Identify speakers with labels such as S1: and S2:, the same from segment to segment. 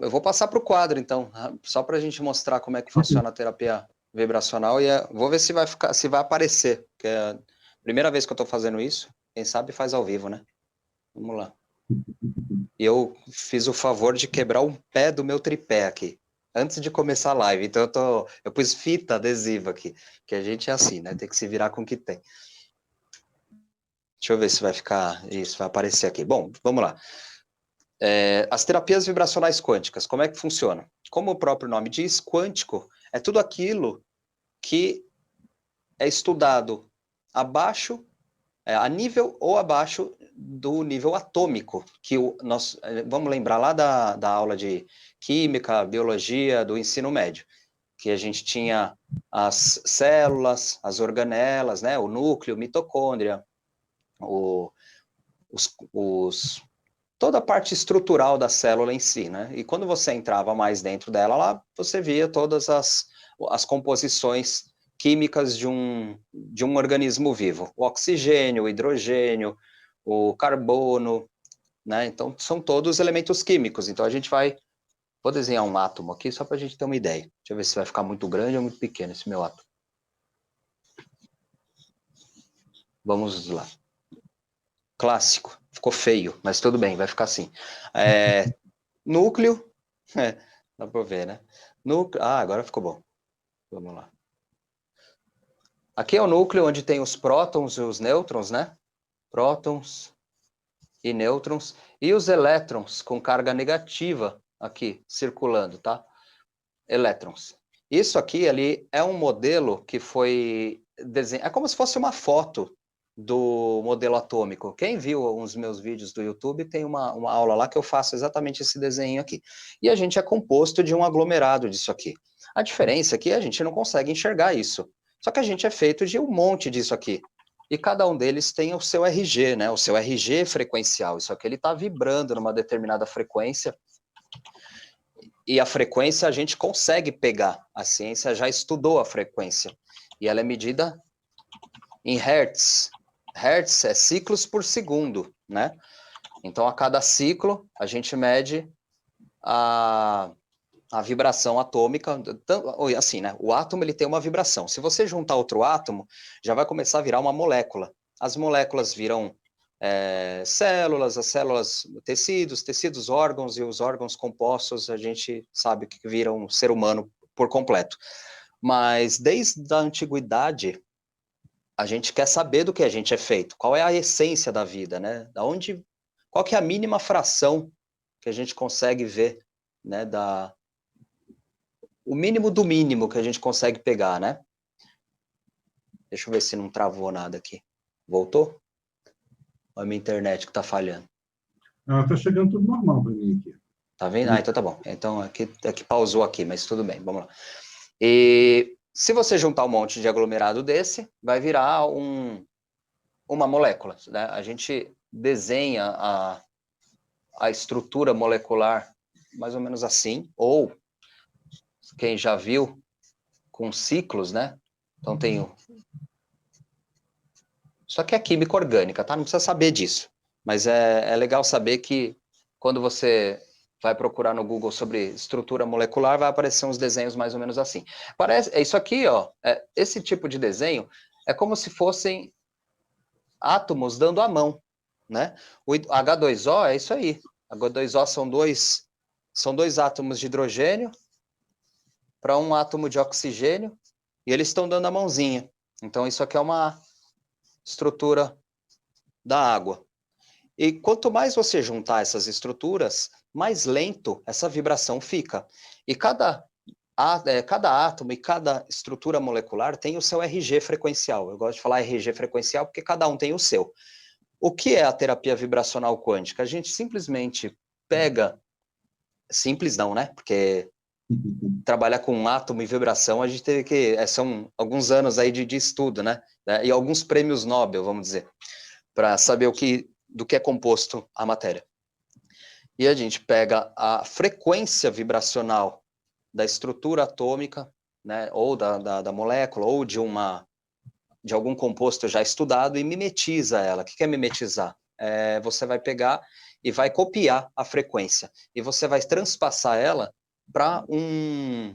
S1: eu vou passar para o quadro, então, só para a gente mostrar como é que funciona a terapia vibracional e vou ver se vai aparecer, porque é a primeira vez que eu estou fazendo isso, quem sabe faz ao vivo, né? Vamos lá. E eu fiz o favor de quebrar um pé do meu tripé aqui, antes de começar a live, então eu pus fita adesiva aqui, que a gente é assim, né? Tem que se virar com o que tem. Deixa eu ver se vai ficar, isso vai aparecer aqui. Bom, vamos lá. As terapias vibracionais quânticas, como é que funciona? Como o próprio nome diz, quântico é tudo aquilo que é estudado abaixo, a nível ou abaixo do nível atômico, que nós vamos lembrar lá da aula de química, biologia, do ensino médio, que a gente tinha as células, as organelas, né, o núcleo, mitocôndria, toda a parte estrutural da célula em si, né? E quando você entrava mais dentro dela, lá você via todas as composições químicas de um organismo vivo. O oxigênio, o hidrogênio, o carbono, né? Então, são todos elementos químicos. Então, vou desenhar um átomo aqui, só para a gente ter uma ideia. Deixa eu ver se vai ficar muito grande ou muito pequeno esse meu átomo. Vamos lá. Clássico. Ficou feio, mas tudo bem, vai ficar assim. Núcleo, dá para ver, né? Agora ficou bom. Vamos lá. Aqui é o núcleo onde tem os prótons e os nêutrons, né? Prótons e nêutrons. E os elétrons com carga negativa aqui, circulando, tá? Elétrons. Isso aqui, ali, é um modelo que foi desenhado... É como se fosse uma foto do modelo atômico. Quem viu uns meus vídeos do YouTube tem uma aula lá que eu faço exatamente esse desenho aqui. E a gente é composto de um aglomerado disso aqui. A diferença é que a gente não consegue enxergar isso. Só que a gente é feito de um monte disso aqui. E cada um deles tem o seu RG, né? O seu RG frequencial. Isso aqui ele está vibrando numa determinada frequência. E a frequência a gente consegue pegar. A ciência já estudou a frequência. E ela é medida em hertz. Hertz é ciclos por segundo, né? Então, a cada ciclo, a gente mede a vibração atômica. Assim, né? O átomo ele tem uma vibração. Se você juntar outro átomo, já vai começar a virar uma molécula. As moléculas viram células, as células tecidos, órgãos, e os órgãos compostos, a gente sabe que viram um ser humano por completo. Mas, desde a antiguidade, a gente quer saber do que a gente é feito, qual é a essência da vida, né? Qual que é a mínima fração que a gente consegue ver, né? O mínimo do mínimo que a gente consegue pegar, né? Deixa eu ver se não travou nada aqui. Voltou? Ou é a minha internet que tá falhando?
S2: Ela tá chegando tudo normal para mim aqui.
S1: Tá vendo? Então tá bom. Então aqui pausou aqui, mas tudo bem, vamos lá. E se você juntar um monte de aglomerado desse, vai virar uma molécula, né? A gente desenha a estrutura molecular mais ou menos assim, ou quem já viu com ciclos, né? Então tem isso aqui é química orgânica, tá? Não precisa saber disso, mas é legal saber que quando você vai procurar no Google sobre estrutura molecular, vai aparecer uns desenhos mais ou menos assim. Isso aqui, ó, esse tipo de desenho é como se fossem átomos dando a mão, né? O H2O é isso aí. H2O são dois átomos de hidrogênio para um átomo de oxigênio, e eles estão dando a mãozinha. Então, isso aqui é uma estrutura da água. E quanto mais você juntar essas estruturas, mais lento essa vibração fica. E cada átomo e cada estrutura molecular tem o seu RG frequencial. Eu gosto de falar RG frequencial porque cada um tem o seu. O que é a terapia vibracional quântica? A gente simplesmente pega... Simples não, né? Porque trabalhar com átomo e vibração, a gente teve que... São alguns anos aí de estudo, né? E alguns prêmios Nobel, vamos dizer, para saber do que é composto a matéria. E a gente pega a frequência vibracional da estrutura atômica, né? Ou da molécula, ou de algum composto já estudado, e mimetiza ela. O que é mimetizar? você vai pegar e vai copiar a frequência. E você vai transpassar ela para um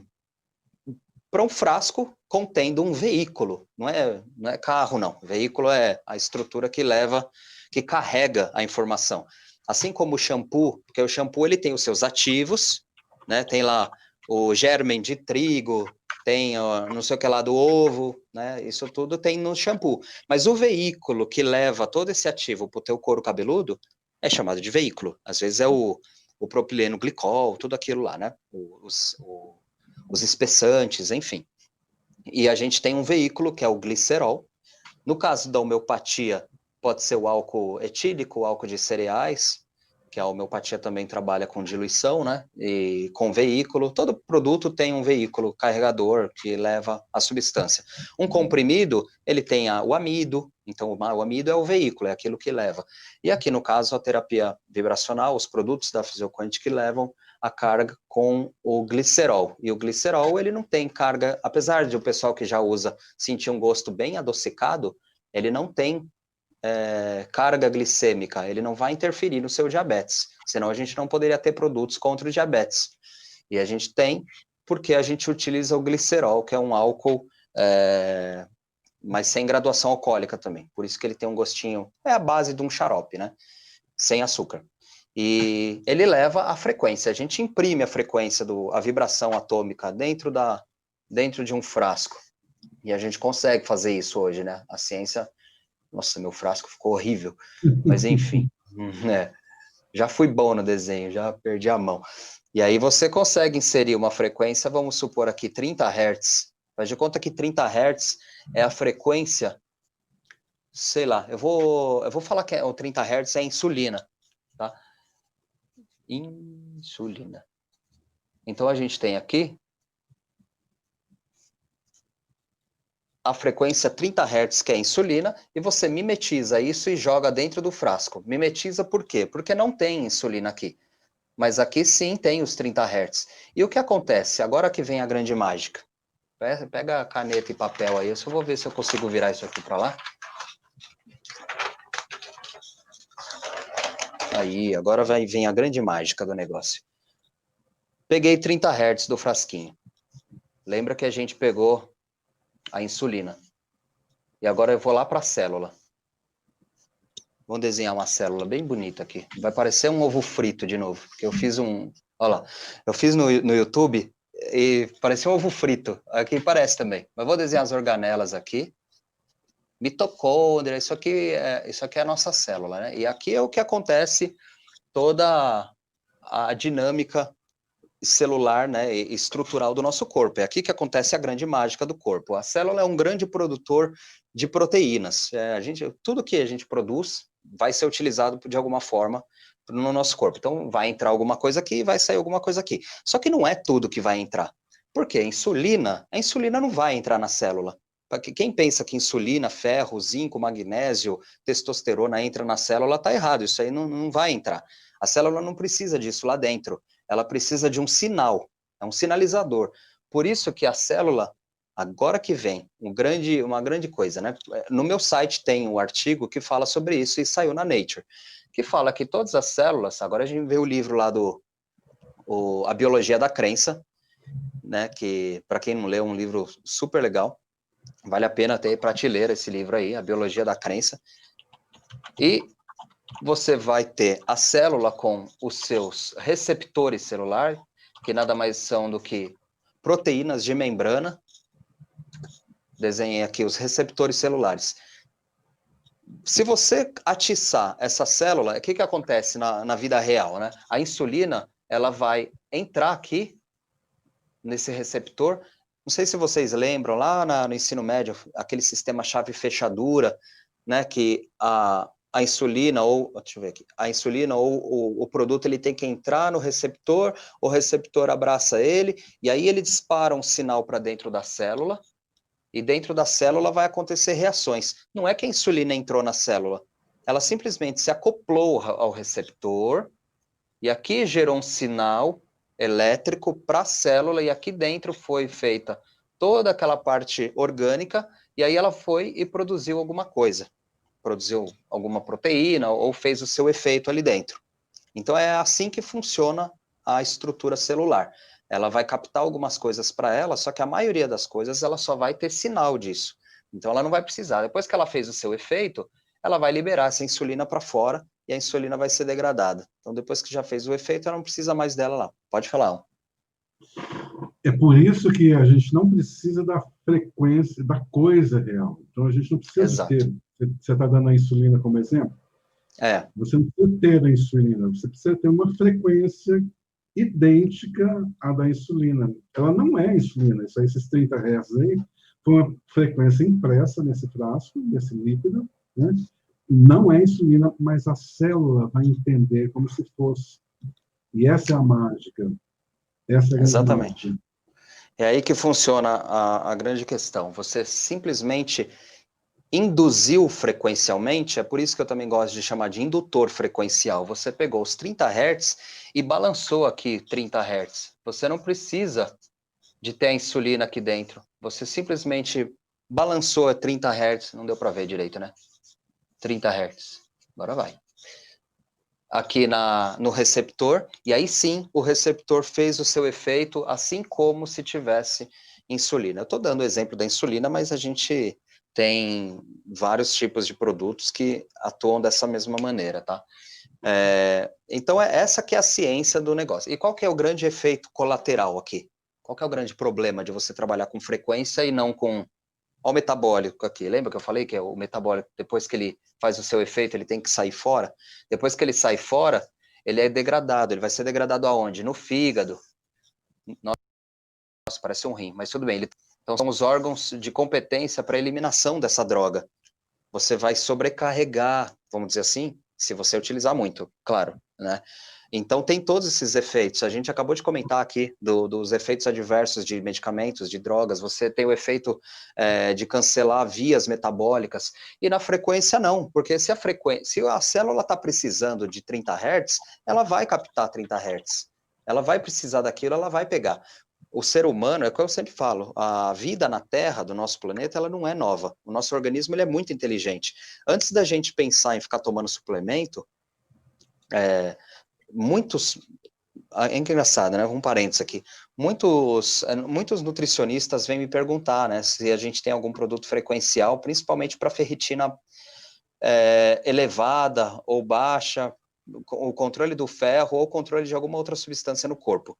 S1: frasco contendo um veículo. Não é carro, não. Veículo é a estrutura que carrega a informação. Assim como o shampoo, porque o shampoo ele tem os seus ativos, né? Tem lá o germen de trigo, tem não sei o que lá do ovo, né? Isso tudo tem no shampoo. Mas o veículo que leva todo esse ativo para o teu couro cabeludo é chamado de veículo. Às vezes é o propileno glicol, tudo aquilo lá, né? Os espessantes, enfim. E a gente tem um veículo que é o glicerol. No caso da homeopatia, pode ser o álcool etílico, o álcool de cereais, que a homeopatia também trabalha com diluição, né? E com veículo. Todo produto tem um veículo carregador que leva a substância. Um comprimido, ele tem o amido, então o amido é o veículo, é aquilo que leva. E aqui, no caso, a terapia vibracional, os produtos da Physioquant que levam a carga com o glicerol. E o glicerol, ele não tem carga, apesar de o pessoal que já usa sentir um gosto bem adocicado, ele não tem carga glicêmica, ele não vai interferir no seu diabetes, senão a gente não poderia ter produtos contra o diabetes. E a gente tem, porque a gente utiliza o glicerol, que é um álcool, mas sem graduação alcoólica também, por isso que ele tem um gostinho, é a base de um xarope, né? Sem açúcar. E ele leva a frequência, a gente imprime a frequência, a vibração atômica dentro de um frasco, e a gente consegue fazer isso hoje, né? A ciência... Nossa, meu frasco ficou horrível. Mas, enfim, já fui bom no desenho, já perdi a mão. E aí você consegue inserir uma frequência, vamos supor aqui 30 Hz. Faz de conta que 30 Hz é a frequência, sei lá, eu vou falar que o 30 Hz é insulina, tá? Insulina. Então a gente tem aqui a frequência 30 Hz, que é a insulina, e você mimetiza isso e joga dentro do frasco. Mimetiza por quê? Porque não tem insulina aqui. Mas aqui sim tem os 30 Hz. E o que acontece? Agora que vem a grande mágica. Pega a caneta e papel aí, eu só vou ver se eu consigo virar isso aqui para lá. Aí, agora vem a grande mágica do negócio. Peguei 30 Hz do frasquinho. Lembra que a gente pegou a insulina. E agora eu vou lá para a célula. Vamos desenhar uma célula bem bonita aqui. Vai parecer um ovo frito de novo. Porque eu fiz olha lá. Eu fiz no YouTube e parecia um ovo frito. Aqui parece também. Mas vou desenhar as organelas aqui. Mitocôndria, isso aqui é a nossa célula, né? E aqui é o que acontece toda a dinâmica celular, né, e estrutural do nosso corpo. É aqui que acontece a grande mágica do corpo. A célula é um grande produtor de proteínas. Tudo que a gente produz vai ser utilizado de alguma forma no nosso corpo. Então, vai entrar alguma coisa aqui e vai sair alguma coisa aqui. Só que não é tudo que vai entrar. Por quê? A insulina não vai entrar na célula. Quem pensa que insulina, ferro, zinco, magnésio, testosterona entra na célula, está errado. Isso aí não vai entrar. A célula não precisa disso lá dentro. Ela precisa de um sinal, é um sinalizador. Por isso que a célula, agora que vem, uma grande coisa, né? No meu site tem um artigo que fala sobre isso e saiu na Nature, que fala que todas as células, agora a gente vê o livro lá A Biologia da Crença, né? Que, para quem não leu, é um livro super legal, vale a pena ter prateleira esse livro aí, A Biologia da Crença. E você vai ter a célula com os seus receptores celulares, que nada mais são do que proteínas de membrana. Desenhei aqui os receptores celulares. Se você atiçar essa célula, o que acontece na vida real, né? A insulina, ela vai entrar aqui, nesse receptor. Não sei se vocês lembram, lá no ensino médio, aquele sistema chave-fechadura, né? Que a insulina deixa eu ver aqui, a insulina ou o produto, ele tem que entrar no receptor, o receptor abraça ele, e aí ele dispara um sinal para dentro da célula, e dentro da célula vai acontecer reações. Não é que a insulina entrou na célula, ela simplesmente se acoplou ao receptor, e aqui gerou um sinal elétrico para a célula, e aqui dentro foi feita toda aquela parte orgânica, e aí ela foi e produziu alguma coisa. produziu alguma proteína ou fez o seu efeito ali dentro. Então é assim que funciona a estrutura celular. Ela vai captar algumas coisas para ela, só que a maioria das coisas ela só vai ter sinal disso. Então ela não vai precisar. Depois que ela fez o seu efeito, ela vai liberar essa insulina para fora e a insulina vai ser degradada. Então depois que já fez o efeito, ela não precisa mais dela lá. Pode falar.
S2: É por isso que a gente não precisa da frequência, da coisa real. Então, a gente não precisa de
S1: Exato.
S2: ter. Você está dando a insulina como exemplo?
S1: É.
S2: Você não precisa ter a insulina, você precisa ter uma frequência idêntica à da insulina. Ela não é insulina, esses 30 Hz aí foi uma frequência impressa nesse frasco, nesse líquido, né? Não é insulina, mas a célula vai entender como se fosse. E essa é a mágica. Essa é a grande
S1: Exatamente.
S2: mágica.
S1: É aí que funciona a grande questão. Você simplesmente induziu frequencialmente, é por isso que eu também gosto de chamar de indutor frequencial. Você pegou os 30 Hz e balançou aqui 30 Hz. Você não precisa de ter a insulina aqui dentro. Você simplesmente balançou a 30 Hz, não deu para ver direito, né? 30 Hz. Agora vai. Aqui no receptor, e aí sim o receptor fez o seu efeito, assim como se tivesse insulina. Eu estou dando o exemplo da insulina, mas a gente tem vários tipos de produtos que atuam dessa mesma maneira, tá? Então, essa que é a ciência do negócio. E qual que é o grande efeito colateral aqui? Qual que é o grande problema de você trabalhar com frequência e não com... Olha o metabólico aqui, lembra que eu falei que é o metabólico, depois que ele faz o seu efeito, ele tem que sair fora? Depois que ele sai fora, ele é degradado, ele vai ser degradado aonde? No fígado. Nossa, parece um rim, mas tudo bem. Então, são os órgãos de competência para a eliminação dessa droga. Você vai sobrecarregar, vamos dizer assim, se você utilizar muito, claro, né? Então, tem todos esses efeitos. A gente acabou de comentar aqui dos efeitos adversos de medicamentos, de drogas. Você tem o efeito de cancelar vias metabólicas. E na frequência, não. Porque se a célula está precisando de 30 Hz, ela vai captar 30 Hz. Ela vai precisar daquilo, ela vai pegar. O ser humano, é o que eu sempre falo, a vida na Terra, do nosso planeta, ela não é nova. O nosso organismo ele é muito inteligente. Antes da gente pensar em ficar tomando suplemento, muitos... É engraçado, né? Um parênteses aqui. Muitos nutricionistas vêm me perguntar, né, se a gente tem algum produto frequencial, principalmente para ferritina elevada ou baixa, o controle do ferro ou controle de alguma outra substância no corpo.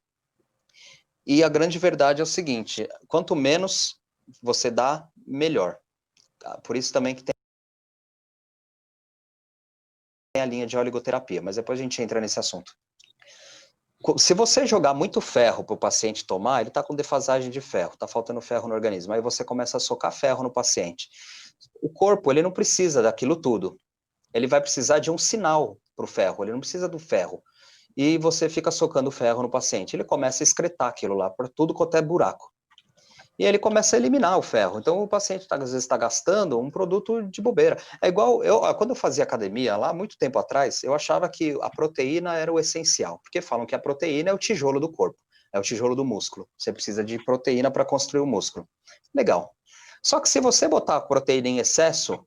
S1: E a grande verdade é o seguinte, quanto menos você dá, melhor. Por isso também que tem a linha de oligoterapia, mas depois a gente entra nesse assunto. Se você jogar muito ferro para o paciente tomar, ele está com defasagem de ferro, está faltando ferro no organismo, aí você começa a socar ferro no paciente. O corpo, ele não precisa daquilo tudo, ele vai precisar de um sinal para o ferro, ele não precisa do ferro. E você fica socando ferro no paciente, ele começa a excretar aquilo lá por tudo quanto é buraco. E ele começa a eliminar o ferro. Então, o paciente, às vezes, está gastando um produto de bobeira. É igual, quando eu fazia academia, lá, muito tempo atrás, eu achava que a proteína era o essencial. Porque falam que a proteína é o tijolo do corpo, é o tijolo do músculo. Você precisa de proteína para construir o músculo. Legal. Só que se você botar a proteína em excesso,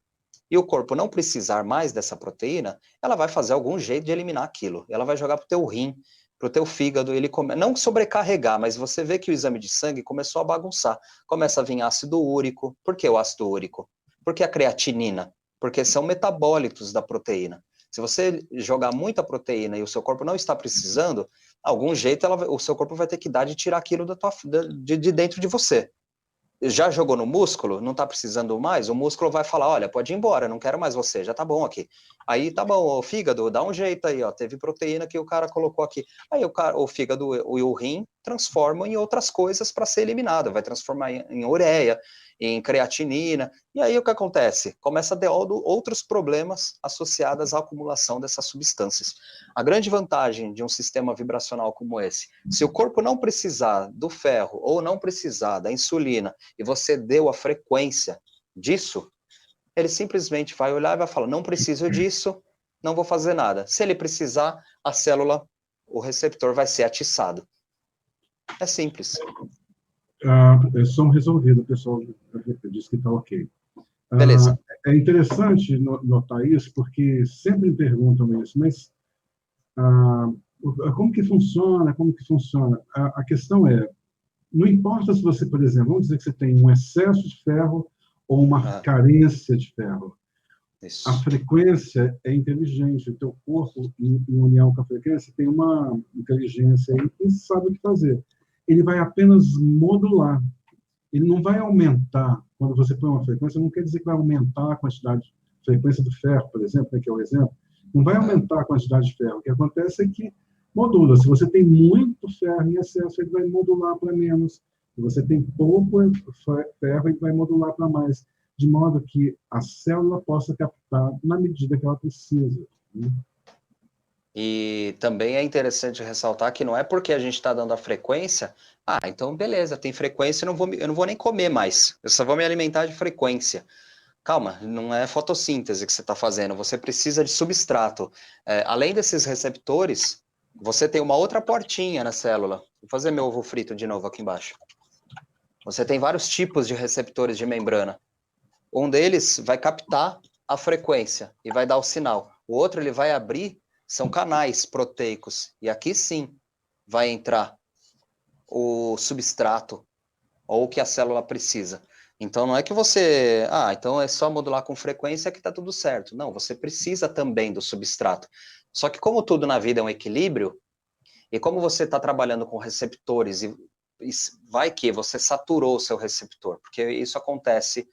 S1: e o corpo não precisar mais dessa proteína, ela vai fazer algum jeito de eliminar aquilo. Ela vai jogar para o teu rim, para o teu fígado, não sobrecarregar, mas você vê que o exame de sangue começou a bagunçar. Começa a vir ácido úrico. Por que o ácido úrico? Por que a creatinina? Porque são metabólitos da proteína. Se você jogar muita proteína e o seu corpo não está precisando, algum jeito o seu corpo vai ter que dar de tirar aquilo de dentro de você. Já jogou no músculo, não está precisando mais, o músculo vai falar, olha, pode ir embora, não quero mais você, já tá bom aqui. Aí tá bom, o fígado, dá um jeito aí, ó, teve proteína que o cara colocou aqui. Aí o fígado e o rim transformam em outras coisas para ser eliminado, vai transformar em ureia, em creatinina, e aí o que acontece? Começa a ter outros problemas associados à acumulação dessas substâncias. A grande vantagem de um sistema vibracional como esse, se o corpo não precisar do ferro ou não precisar da insulina, e você deu a frequência disso, ele simplesmente vai olhar e vai falar, não preciso disso, não vou fazer nada. Se ele precisar, a célula, o receptor vai ser atiçado. É simples.
S2: Som resolvido, o pessoal disse que está ok.
S1: Beleza.
S2: É interessante notar isso, porque sempre me perguntam isso, mas ah, como que funciona? Como que funciona? A questão é, não importa se você, por exemplo, vamos dizer que você tem um excesso de ferro ou uma
S1: Ah,
S2: carência de ferro. A
S1: isso.
S2: frequência é inteligente, o teu corpo, em união com a frequência, tem uma inteligência aí que sabe o que fazer. Ele vai apenas modular, ele não vai aumentar. Quando você põe uma frequência, não quer dizer que vai aumentar a quantidade de frequência do ferro, por exemplo, né, que é o exemplo. Não vai
S1: Ah,
S2: aumentar a quantidade de ferro. O que acontece é que modula. Se você tem muito ferro em excesso, ele vai modular para menos. Se você tem pouco ferro, ele vai modular para mais. De modo que a célula possa captar na medida que ela precisa. Né?
S1: e também é interessante ressaltar que não é porque a gente está dando a frequência, então beleza, tem frequência, eu não vou nem comer mais, eu só vou me alimentar de frequência. Calma, não é fotossíntese que você está fazendo, você precisa de substrato. Além desses receptores, você tem uma outra portinha na célula. Vou fazer meu ovo frito de novo aqui embaixo. Você tem vários tipos de receptores de membrana. Um deles vai captar a frequência e vai dar o sinal. O outro ele vai abrir, são canais proteicos. E aqui sim vai entrar o substrato ou o que a célula precisa. Então não é que você, então é só modular com frequência que está tudo certo. Não, você precisa também do substrato. Só que como tudo na vida é um equilíbrio, e como você está trabalhando com receptores, e vai que você saturou o seu receptor, porque isso acontece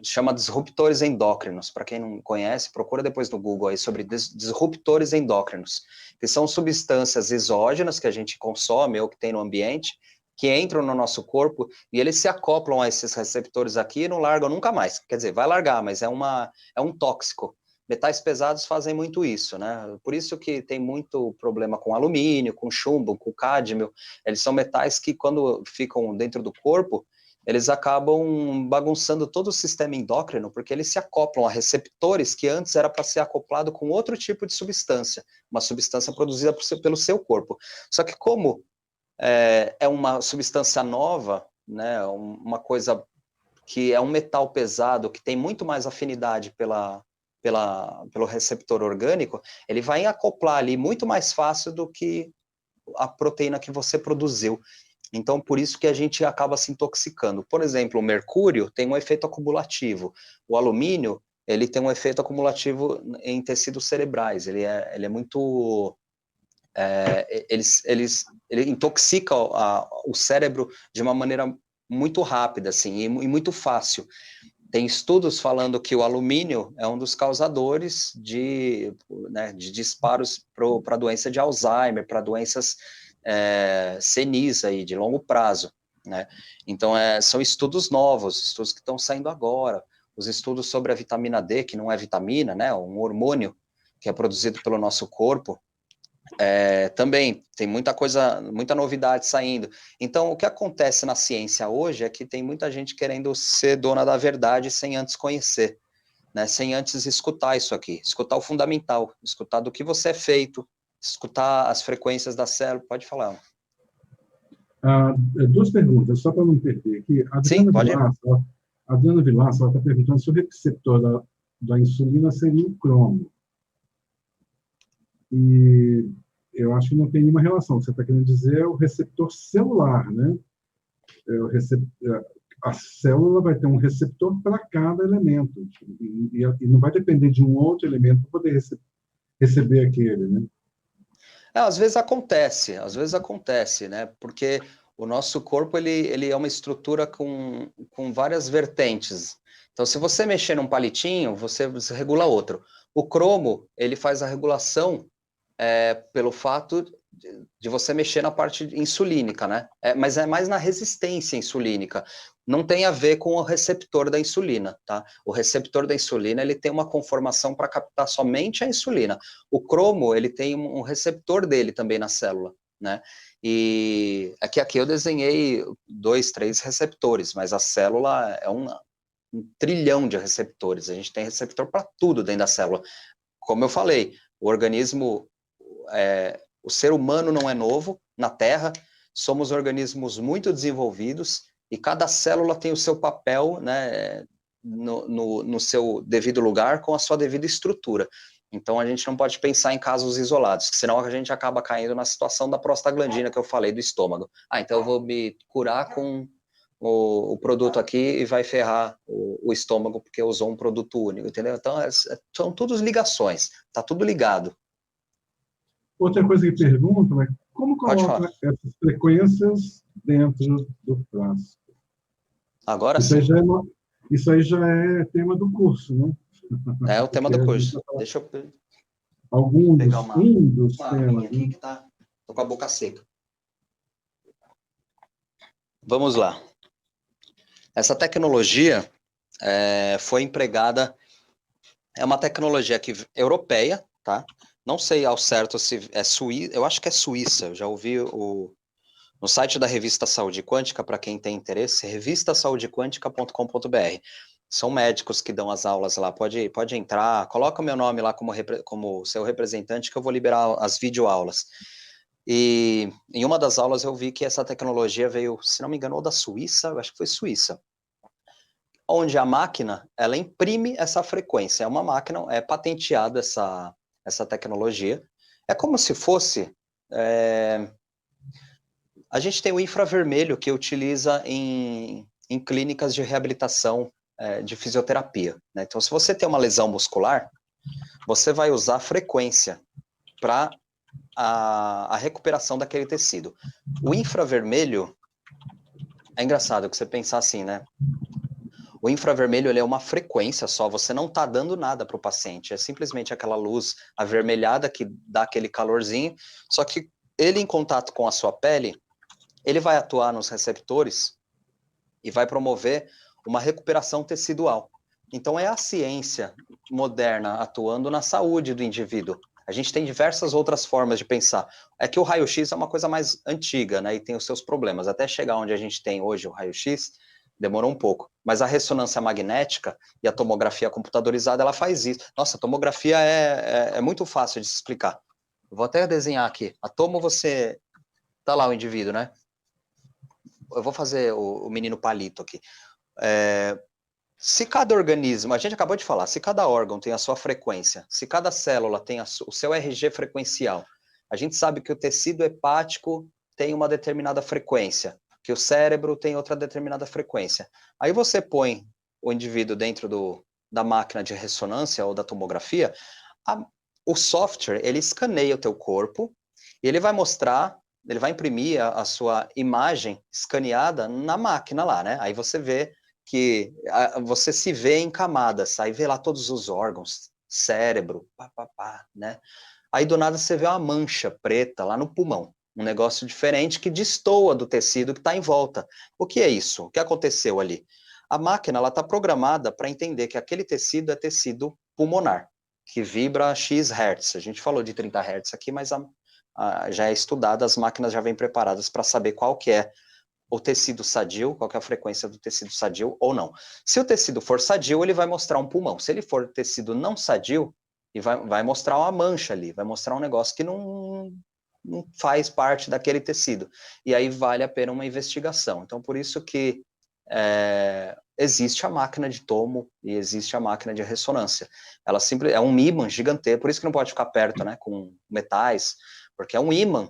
S1: chama disruptores endócrinos. Para quem não conhece, procura depois no Google aí sobre disruptores endócrinos, que são substâncias exógenas que a gente consome ou que tem no ambiente, que entram no nosso corpo e eles se acoplam a esses receptores aqui e não largam nunca mais. Quer dizer, vai largar, mas é um tóxico. Metais pesados fazem muito isso, né? Por isso que tem muito problema com alumínio, com chumbo, com cádmio. Eles são metais que, quando ficam dentro do corpo, eles acabam bagunçando todo o sistema endócrino, porque eles se acoplam a receptores que antes era para ser acoplado com outro tipo de substância, uma substância produzida pelo seu corpo. Só que como é uma substância nova, né, uma coisa que é um metal pesado, que tem muito mais afinidade pelo receptor orgânico, ele vai acoplar ali muito mais fácil do que a proteína que você produziu. Então, por isso que a gente acaba se intoxicando. Por exemplo, o mercúrio tem um efeito acumulativo. O alumínio, ele tem um efeito acumulativo em tecidos cerebrais. Ele é muito... ele intoxica o cérebro de uma maneira muito rápida, assim, e muito fácil. Tem estudos falando que o alumínio é um dos causadores de disparos para a doença de Alzheimer, para doenças senis aí, de longo prazo, né? Então, são estudos novos, estudos que estão saindo agora. Os estudos sobre a vitamina D, que não é vitamina, né? Um hormônio que é produzido pelo nosso corpo, também tem muita coisa, muita novidade saindo. Então, o que acontece na ciência hoje é que tem muita gente querendo ser dona da verdade sem antes conhecer, né? Sem antes escutar isso aqui, escutar o fundamental, escutar do que você é feito, escutar as frequências da célula. Pode falar.
S2: Duas perguntas, só para não perder aqui.
S1: Sim, pode ir.
S2: A Adriana Vilaça está perguntando se o receptor da insulina seria o cromo. E eu acho que não tem nenhuma relação. O que você está querendo dizer é o receptor celular, né? A célula vai ter um receptor para cada elemento. E não vai depender de um outro elemento para poder receber aquele, né?
S1: Às vezes acontece, né? Porque o nosso corpo ele é uma estrutura com várias vertentes. Então, se você mexer num palitinho, você regula outro. O cromo, ele faz a regulação pelo fato de você mexer na parte insulínica, né? Mas é mais na resistência insulínica. Não tem a ver com o receptor da insulina, tá? O receptor da insulina, ele tem uma conformação para captar somente a insulina. O cromo, ele tem um receptor dele também na célula, né? E aqui eu desenhei 2, 3 receptores, mas a célula é um trilhão de receptores. A gente tem receptor para tudo dentro da célula. Como eu falei, o organismo o ser humano não é novo na Terra, somos organismos muito desenvolvidos e cada célula tem o seu papel, né, no seu devido lugar, com a sua devida estrutura. Então, a gente não pode pensar em casos isolados, senão a gente acaba caindo na situação da prostaglandina que eu falei do estômago. Então eu vou me curar com o produto aqui e vai ferrar o estômago porque usou um produto único, entendeu? Então, são todas ligações, tá tudo ligado.
S2: Outra coisa que perguntam é como
S1: Pode falar.
S2: coloca essas frequências dentro do frasco?
S1: Agora
S2: Isso aí
S1: sim.
S2: isso aí já é tema do curso, né?
S1: É o tema do curso. Deixa eu pegar
S2: um dos
S1: uma
S2: temas.
S1: aguinha aqui que tô com a boca seca. Vamos lá. Essa tecnologia foi empregada, é uma tecnologia aqui europeia, tá? Não sei ao certo se é Suíça, eu acho que é Suíça, eu já ouvi no site da Revista Saúde Quântica, para quem tem interesse, revistasaudequântica.com.br. São médicos que dão as aulas lá, pode entrar, coloca o meu nome lá como seu representante, que eu vou liberar as videoaulas. E em uma das aulas eu vi que essa tecnologia veio, se não me engano, ou da Suíça, eu acho que foi Suíça, onde a máquina, ela imprime essa frequência. É uma máquina, é patenteada essa tecnologia. É como se fosse... a gente tem o infravermelho que utiliza em clínicas de reabilitação de fisioterapia, né? Então, se você tem uma lesão muscular, você vai usar a frequência para a recuperação daquele tecido. O infravermelho, é engraçado que você pensar assim, né? O infravermelho ele é uma frequência só, você não está dando nada para o paciente, é simplesmente aquela luz avermelhada que dá aquele calorzinho, só que ele em contato com a sua pele, ele vai atuar nos receptores e vai promover uma recuperação tecidual. Então é a ciência moderna atuando na saúde do indivíduo. A gente tem diversas outras formas de pensar. É que o raio-x é uma coisa mais antiga, né, e tem os seus problemas. Até chegar onde a gente tem hoje o raio-x, demorou um pouco. Mas a ressonância magnética e a tomografia computadorizada, ela faz isso. Nossa, a tomografia é muito fácil de se explicar. Vou até desenhar aqui. A tomo, você... Tá lá o indivíduo, né? Eu vou fazer o menino palito aqui. Se cada organismo, a gente acabou de falar, se cada órgão tem a sua frequência, se cada célula tem o seu RG frequencial, a gente sabe que o tecido hepático tem uma determinada frequência, que o cérebro tem outra determinada frequência. Aí você põe o indivíduo dentro da máquina de ressonância ou da tomografia, o software, ele escaneia o teu corpo e ele vai mostrar, ele vai imprimir a sua imagem escaneada na máquina lá, né? Aí você vê que você se vê em camadas, aí vê lá todos os órgãos, cérebro, né? Aí do nada você vê uma mancha preta lá no pulmão, um negócio diferente que destoa do tecido que está em volta. O que é isso? O que aconteceu ali? A máquina ela está programada para entender que aquele tecido é tecido pulmonar, que vibra a X Hz. A gente falou de 30 Hz aqui, mas já é estudado, as máquinas já vêm preparadas para saber qual que é o tecido sadio, qual que é a frequência do tecido sadio ou não. Se o tecido for sadio, ele vai mostrar um pulmão. Se ele for tecido não sadio, ele vai mostrar uma mancha ali, vai mostrar um negócio que não faz parte daquele tecido. E aí vale a pena uma investigação. Então, por isso que existe a máquina de tomo e existe a máquina de ressonância. Ela é um ímã gigantesco, por isso que não pode ficar perto, né, com metais, porque é um ímã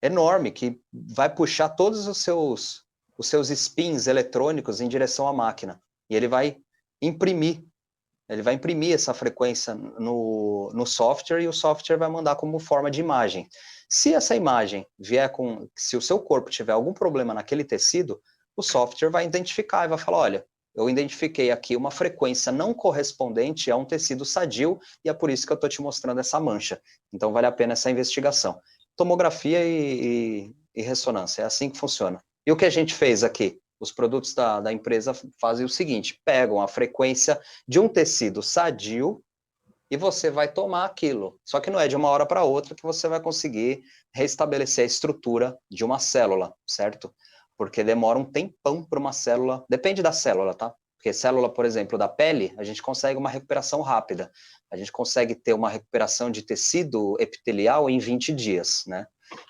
S1: enorme que vai puxar todos os seus spins eletrônicos em direção à máquina. E ele vai imprimir essa frequência no software e o software vai mandar como forma de imagem. Se essa imagem se o seu corpo tiver algum problema naquele tecido, o software vai identificar e vai falar, olha, eu identifiquei aqui uma frequência não correspondente a um tecido sadio e é por isso que eu estou te mostrando essa mancha. Então vale a pena essa investigação. Tomografia e ressonância, é assim que funciona. E o que a gente fez aqui? Os produtos da empresa fazem o seguinte, pegam a frequência de um tecido sadio e você vai tomar aquilo. Só que não é de uma hora para outra que você vai conseguir restabelecer a estrutura de uma célula, certo? Porque demora um tempão para uma célula, depende da célula, tá? Porque célula, por exemplo, da pele, a gente consegue uma recuperação rápida. A gente consegue ter uma recuperação de tecido epitelial em 20 dias, né?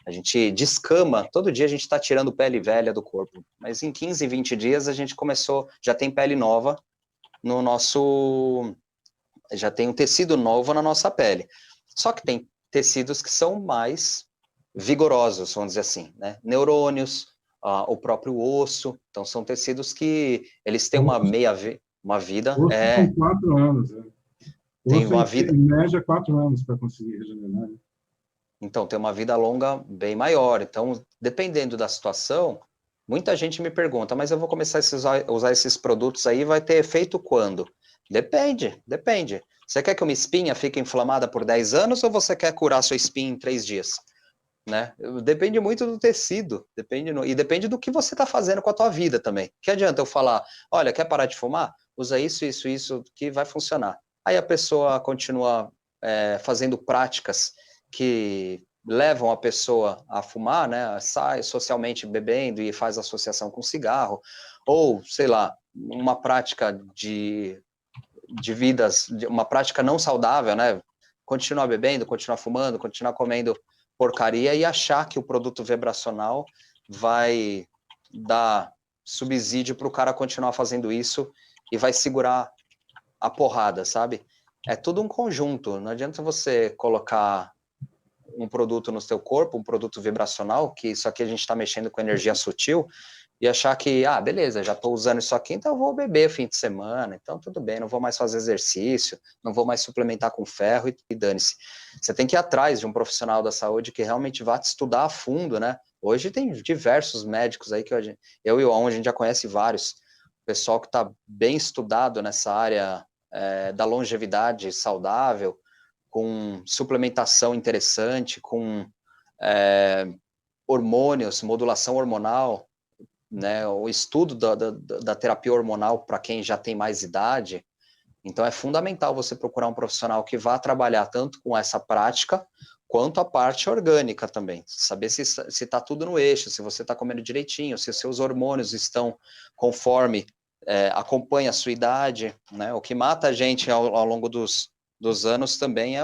S1: A gente descama, todo dia a gente está tirando pele velha do corpo, mas em 15, 20 dias a gente já tem pele nova, no nosso... Já tem um tecido novo na nossa pele. Só que tem tecidos que são mais vigorosos, vamos dizer assim, né? Neurônios, o próprio osso. Então, são tecidos que eles têm uma vida...
S2: Osso são 4 anos. Né?
S1: Tem
S2: Osso,
S1: uma vida...
S2: em média, 4 anos para conseguir regenerar. Né?
S1: Então, tem uma vida longa bem maior. Então, dependendo da situação, muita gente me pergunta, mas eu vou começar a usar esses produtos aí, vai ter efeito quando? Depende. Você quer que uma espinha fique inflamada por 10 anos ou você quer curar sua espinha em 3 dias? Né? Depende muito do tecido, e depende do que você está fazendo com a tua vida também. Que adianta eu falar, olha, quer parar de fumar? Usa isso, que vai funcionar. Aí a pessoa continua fazendo práticas que levam a pessoa a fumar, né? Sai socialmente bebendo e faz associação com cigarro, ou, sei lá, uma prática uma prática não saudável, né? Continuar bebendo, continuar fumando, continuar comendo porcaria e achar que o produto vibracional vai dar subsídio para o cara continuar fazendo isso e vai segurar a porrada, sabe? É tudo um conjunto, não adianta você colocar um produto no seu corpo, um produto vibracional, que isso aqui a gente está mexendo com energia sutil, e achar que, beleza, já estou usando isso aqui, então eu vou beber fim de semana, então tudo bem, não vou mais fazer exercício, não vou mais suplementar com ferro e dane-se. Você tem que ir atrás de um profissional da saúde que realmente vá te estudar a fundo, né? Hoje tem diversos médicos aí que eu e o Aon, a gente já conhece vários, pessoal que está bem estudado nessa área da longevidade saudável, com suplementação interessante, com hormônios, modulação hormonal, né, o estudo da terapia hormonal para quem já tem mais idade. Então, é fundamental você procurar um profissional que vá trabalhar tanto com essa prática, quanto a parte orgânica também. Saber se está tudo no eixo, se você está comendo direitinho, se os seus hormônios estão conforme acompanha a sua idade, né? O que mata a gente ao longo dos anos também é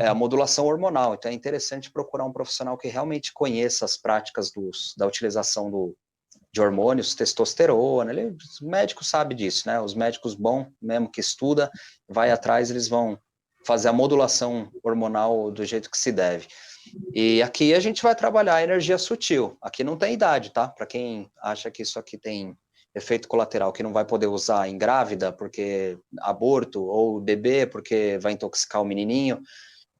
S1: a modulação hormonal. Então, é interessante procurar um profissional que realmente conheça as práticas da utilização de hormônios, testosterona. Os médicos sabem disso, né? Os médicos bons, mesmo que estuda, vai atrás, eles vão fazer a modulação hormonal do jeito que se deve. E aqui a gente vai trabalhar a energia sutil. Aqui não tem idade, tá? Para quem acha que isso aqui tem efeito colateral, que não vai poder usar em grávida, porque aborto, ou bebê, porque vai intoxicar o menininho.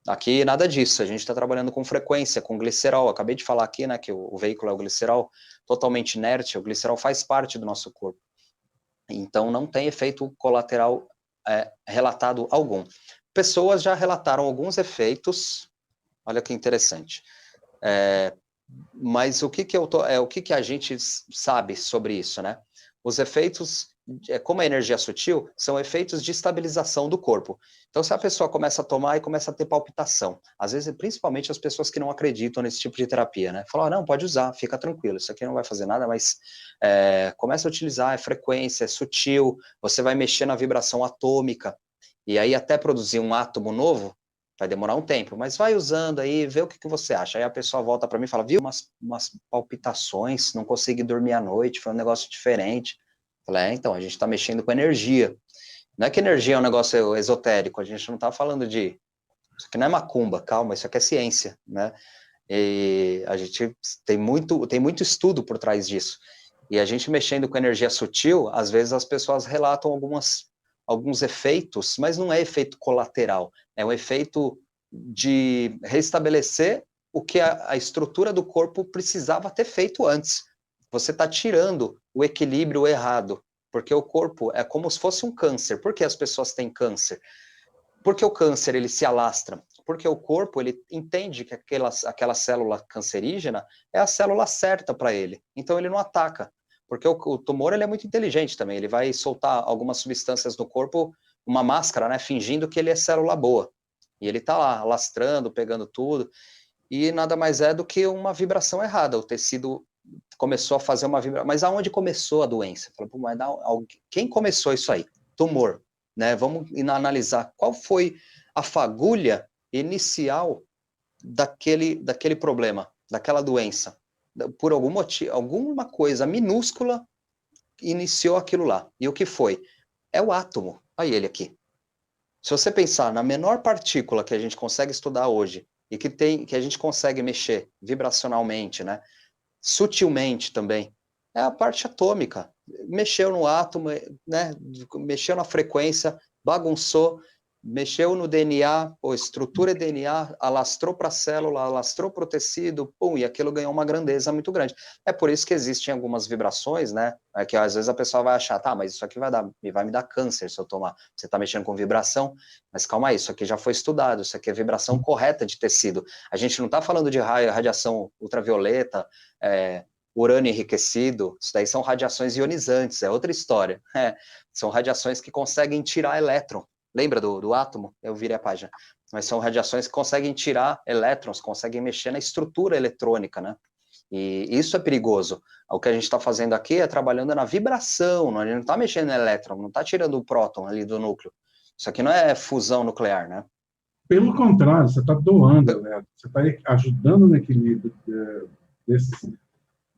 S1: Aqui nada disso, a gente está trabalhando com frequência, com glicerol. Acabei de falar aqui, né, que o veículo é o glicerol, totalmente inerte. O glicerol faz parte do nosso corpo. Então não tem efeito colateral relatado algum. Pessoas já relataram alguns efeitos, olha que interessante. Mas o que a gente sabe sobre isso, né? Os efeitos, como a energia sutil, são efeitos de estabilização do corpo. Então, se a pessoa começa a tomar e começa a ter palpitação, às vezes, principalmente as pessoas que não acreditam nesse tipo de terapia, né? Falam, não, pode usar, fica tranquilo, isso aqui não vai fazer nada, mas começa a utilizar, é frequência, é sutil, você vai mexer na vibração atômica, e aí até produzir um átomo novo, vai demorar um tempo, mas vai usando aí, vê o que você acha. Aí a pessoa volta para mim e fala, viu, umas palpitações, não consegui dormir à noite, foi um negócio diferente. Eu falei, então, a gente está mexendo com energia. Não é que energia é um negócio esotérico, a gente não está falando de... Isso aqui não é macumba, calma, isso aqui é ciência, né? E a gente tem muito estudo por trás disso. E a gente mexendo com energia sutil, às vezes as pessoas relatam alguns efeitos, mas não é efeito colateral, é um efeito de restabelecer o que a estrutura do corpo precisava ter feito antes. Você está tirando o equilíbrio errado, porque o corpo é como se fosse um câncer. Por que as pessoas têm câncer? Porque o câncer ele se alastra, porque o corpo ele entende que aquela célula cancerígena é a célula certa para ele, então ele não ataca. Porque o tumor ele é muito inteligente também, ele vai soltar algumas substâncias no corpo, uma máscara, né, fingindo que ele é célula boa. E ele está lá, alastrando, pegando tudo, e nada mais é do que uma vibração errada. O tecido começou a fazer uma vibração. Mas aonde começou a doença? Quem começou isso aí? Tumor. Né? Vamos analisar qual foi a fagulha inicial daquele problema, daquela doença. Por algum motivo, alguma coisa minúscula iniciou aquilo lá. E o que foi? é o átomo. Olha ele aqui. Se você pensar na menor partícula que a gente consegue estudar hoje, e que a gente consegue mexer vibracionalmente, né? Sutilmente também, é a parte atômica. Mexeu no átomo, né? Mexeu na frequência, bagunçou, mexeu no DNA, ou estrutura DNA, alastrou para a célula, alastrou para o tecido, pum, e aquilo ganhou uma grandeza muito grande. É por isso que existem algumas vibrações, né? É que às vezes a pessoa vai achar, tá, mas isso aqui vai me dar câncer se eu tomar. Você está mexendo com vibração, mas calma aí, isso aqui já foi estudado, isso aqui é vibração correta de tecido. A gente não está falando de radiação ultravioleta, urânio enriquecido, isso daí são radiações ionizantes, é outra história. São radiações que conseguem tirar elétron. Lembra do átomo? Eu virei a página. Mas são radiações que conseguem tirar elétrons, conseguem mexer na estrutura eletrônica, né? E isso é perigoso. O que a gente está fazendo aqui é trabalhando na vibração, a gente não está mexendo no elétron, não está tirando o próton ali do núcleo. Isso aqui não é fusão nuclear, né?
S2: Pelo contrário, você está doando elétrons, você está ajudando no equilíbrio desses.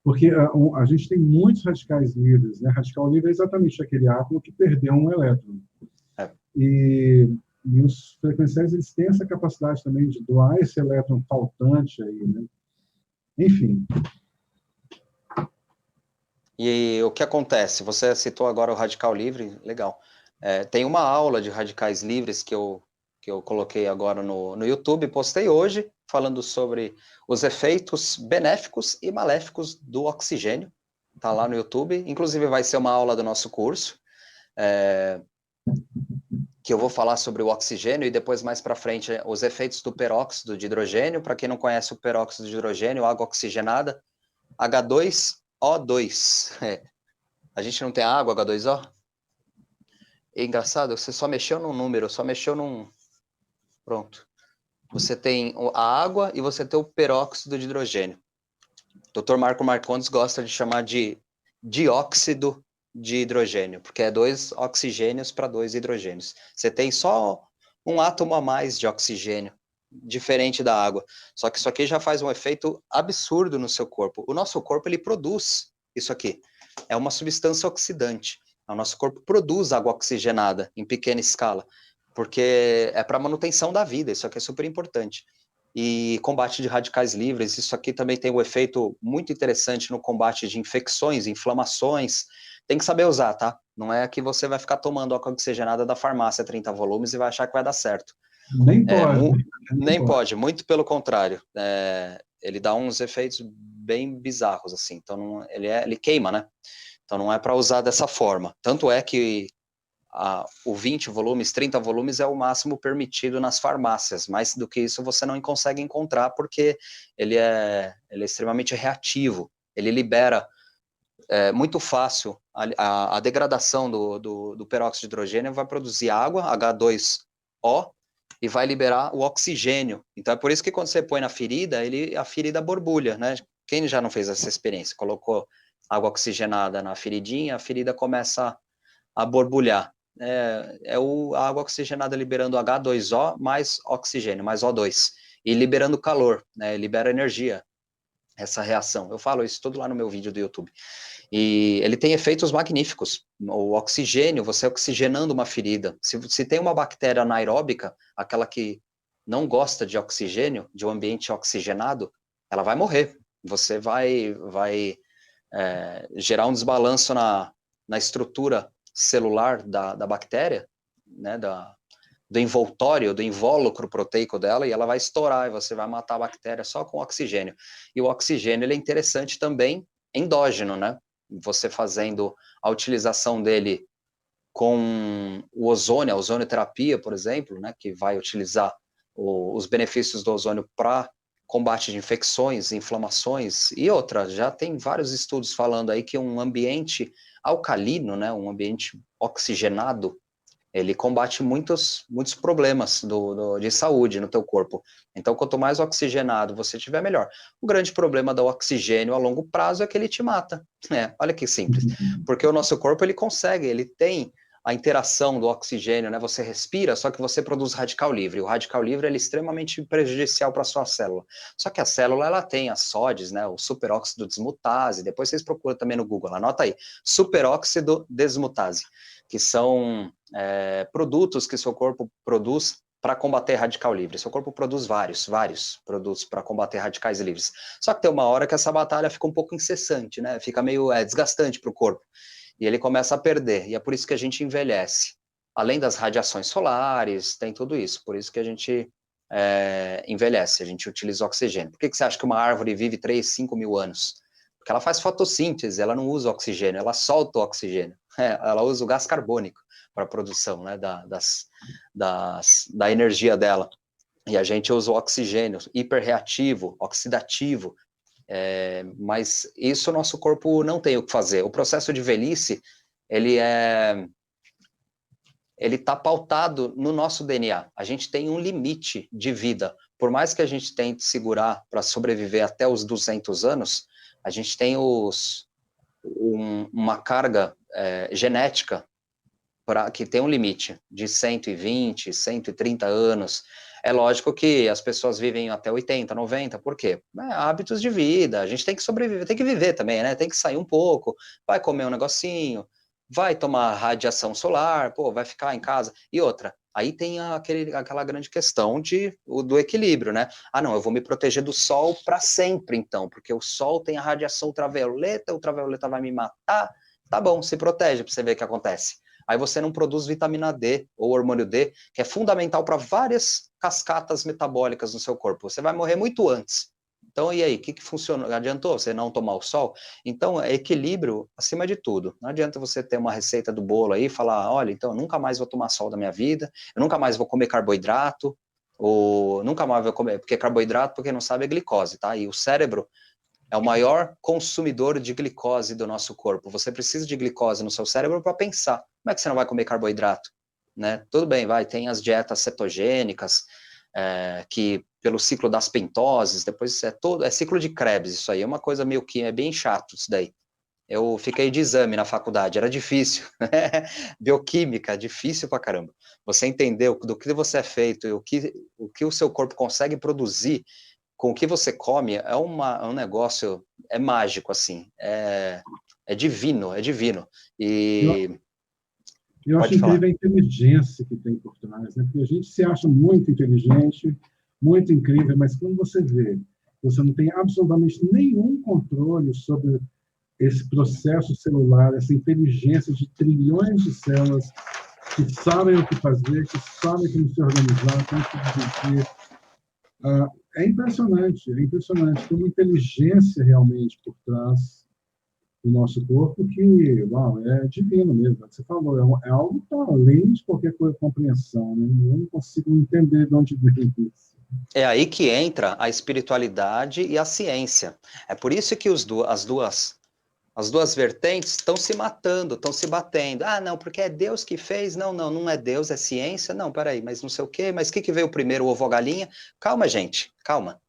S2: Porque a gente tem muitos radicais livres, né? Radical livre é exatamente aquele átomo que perdeu um elétron. E os frequenciais, eles têm essa capacidade também de doar esse elétron faltante aí, né? Enfim.
S1: E o que acontece? Você citou agora o radical livre, legal. Tem uma aula de radicais livres que eu coloquei agora no YouTube, postei hoje, falando sobre os efeitos benéficos e maléficos do oxigênio. Está lá no YouTube, inclusive vai ser uma aula do nosso curso, que eu vou falar sobre o oxigênio e depois mais para frente os efeitos do peróxido de hidrogênio. Para quem não conhece o peróxido de hidrogênio, água oxigenada, H2O2. A gente não tem água, H2O? É engraçado, você só mexeu num número, só mexeu num... Pronto. Você tem a água e você tem o peróxido de hidrogênio. O Dr. Marco Marcondes gosta de chamar de dióxido de hidrogênio, porque é 2 oxigênios para 2 hidrogênios. Você tem só um átomo a mais de oxigênio, diferente da água. Só que isso aqui já faz um efeito absurdo no seu corpo. O nosso corpo, ele produz isso aqui. É uma substância oxidante. O nosso corpo produz água oxigenada em pequena escala, porque é para manutenção da vida. Isso aqui é super importante. E combate de radicais livres, isso aqui também tem um efeito muito interessante no combate de infecções, inflamações. Tem que saber usar, tá? Não é que você vai ficar tomando água oxigenada da farmácia 30 volumes e vai achar que vai dar certo.
S2: Nem pode.
S1: Nem pode, muito pelo contrário. Ele dá uns efeitos bem bizarros, assim. Então, ele queima, né? Então, não é para usar dessa forma. Tanto é que o 20 volumes, 30 volumes é o máximo permitido nas farmácias. Mais do que isso você não consegue encontrar, porque ele é extremamente reativo. Ele libera muito fácil a degradação do peróxido de hidrogênio, vai produzir água, H2O, e vai liberar o oxigênio. Então é por isso que quando você põe na ferida, a ferida borbulha, né? Quem já não fez essa experiência? Colocou água oxigenada na feridinha, a ferida começa a borbulhar. A água oxigenada liberando H2O mais oxigênio, mais O2, e liberando calor, né? Libera energia, essa reação. Eu falo isso tudo lá no meu vídeo do YouTube. E ele tem efeitos magníficos. O oxigênio, você oxigenando uma ferida. Se tem uma bactéria anaeróbica, aquela que não gosta de oxigênio, de um ambiente oxigenado, ela vai morrer. Você vai gerar um desbalanço na estrutura celular da bactéria, né, do envoltório, do invólucro proteico dela, e ela vai estourar, e você vai matar a bactéria só com oxigênio. E o oxigênio, ele é interessante também endógeno, né? Você fazendo a utilização dele com o ozônio, a ozonioterapia, por exemplo, né, que vai utilizar os benefícios do ozônio para combate de infecções, inflamações, e outra, já tem vários estudos falando aí que um ambiente alcalino, né, um ambiente oxigenado, ele combate muitos problemas de saúde no teu corpo. Então, quanto mais oxigenado você tiver, melhor. O grande problema do oxigênio a longo prazo é que ele te mata. Olha que simples. Porque o nosso corpo, ele tem a interação do oxigênio, né? Você respira, só que você produz radical livre. O radical livre ele é extremamente prejudicial para a sua célula. Só que a célula, ela tem as SODs, né? O superóxido desmutase. Depois vocês procuram também no Google. Anota aí. Superóxido desmutase. que são produtos que seu corpo produz para combater radical livre. Seu corpo produz vários produtos para combater radicais livres. Só que tem uma hora que essa batalha fica um pouco incessante, né? Fica meio desgastante para o corpo. E ele começa a perder. E é por isso que a gente envelhece. Além das radiações solares, tem tudo isso. Por isso que a gente envelhece, a gente utiliza oxigênio. Por que você acha que uma árvore vive 3, 5 mil anos? Porque ela faz fotossíntese, ela não usa oxigênio, ela solta o oxigênio. Ela usa o gás carbônico para a produção, né, da energia dela. E a gente usa o oxigênio hiperreativo, oxidativo, mas isso o nosso corpo não tem o que fazer. O processo de velhice, ele está pautado no nosso DNA. A gente tem um limite de vida. Por mais que a gente tente segurar para sobreviver até os 200 anos, a gente tem uma carga genética que tem um limite de 120, 130 anos. É lógico que as pessoas vivem até 80, 90, por quê? Hábitos de vida, a gente tem que sobreviver, tem que viver também, né? Tem que sair um pouco, vai comer um negocinho, vai tomar radiação solar, pô, vai ficar em casa. E outra, aí tem aquela grande questão do equilíbrio, né? Ah, não, eu vou me proteger do sol para sempre, então, porque o sol tem a radiação ultravioleta vai me matar. Tá bom, se protege para você ver o que acontece. Aí você não produz vitamina D ou hormônio D, que é fundamental para várias cascatas metabólicas no seu corpo. Você vai morrer muito antes. Então, e aí, o que funcionou? Adiantou você não tomar o sol? Então, é equilíbrio acima de tudo. Não adianta você ter uma receita do bolo aí e falar, olha, então, eu nunca mais vou tomar sol da minha vida, eu nunca mais vou comer carboidrato, ou nunca mais vou comer, porque carboidrato, porque não sabe, é glicose, tá? E o cérebro é o maior consumidor de glicose do nosso corpo. Você precisa de glicose no seu cérebro para pensar. Como é que você não vai comer carboidrato? Né? Tudo bem, tem as dietas cetogênicas, que pelo ciclo das pentoses, depois é ciclo de Krebs, isso aí é uma coisa meio que é bem chato isso daí. Eu fiquei de exame na faculdade, era difícil. Bioquímica, difícil pra caramba. Você entender do que você é feito e o que o seu corpo consegue produzir com o que você come é um negócio, é mágico, assim, é divino, é divino. E
S2: eu acho
S1: pode falar.
S2: incrível a inteligência que tem por trás, né? Porque a gente se acha muito inteligente, muito incrível, mas quando você vê, você não tem absolutamente nenhum controle sobre esse processo celular, essa inteligência de trilhões de células que sabem o que fazer, que sabem como se organizar, como se divertir. É impressionante. Tem uma inteligência realmente por trás do nosso corpo que, uau, é divino mesmo. Você falou, é algo que está além de qualquer compreensão, né? Eu não consigo entender de onde vem isso.
S1: É aí que entra a espiritualidade e a ciência. É por isso que as duas vertentes estão se matando, estão se batendo. Ah, não, porque é Deus que fez. Não é Deus, é ciência. Não, peraí, mas não sei o quê. Mas o que veio primeiro, o ovo ou a galinha? Calma, gente, calma,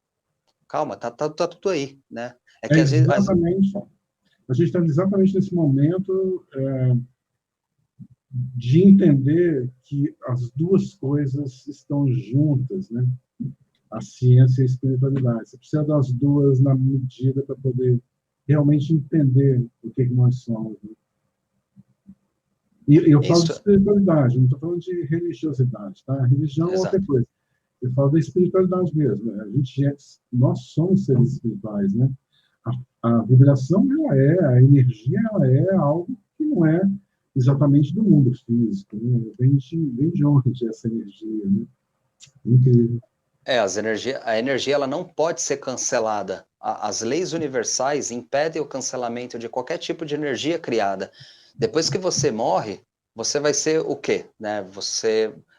S1: tá tudo aí, né? É
S2: É
S1: que às vezes...
S2: exatamente, a gente está exatamente nesse momento de entender que as duas coisas estão juntas, né? A ciência e a espiritualidade. Você precisa das duas na medida para poder realmente entender o que nós somos. Né? E eu falo de
S1: Isso,
S2: espiritualidade, não estou falando de religiosidade, tá? Religião é outra
S1: exato.
S2: coisa. Eu falo da espiritualidade mesmo. Né? Nós somos seres espirituais, né? A vibração, a energia, ela é algo que não é exatamente do mundo físico. Né? Vem de onde essa energia, né? Incrível.
S1: A energia ela não pode ser cancelada. As leis universais impedem o cancelamento de qualquer tipo de energia criada. Depois que você morre, você vai ser o quê? Né?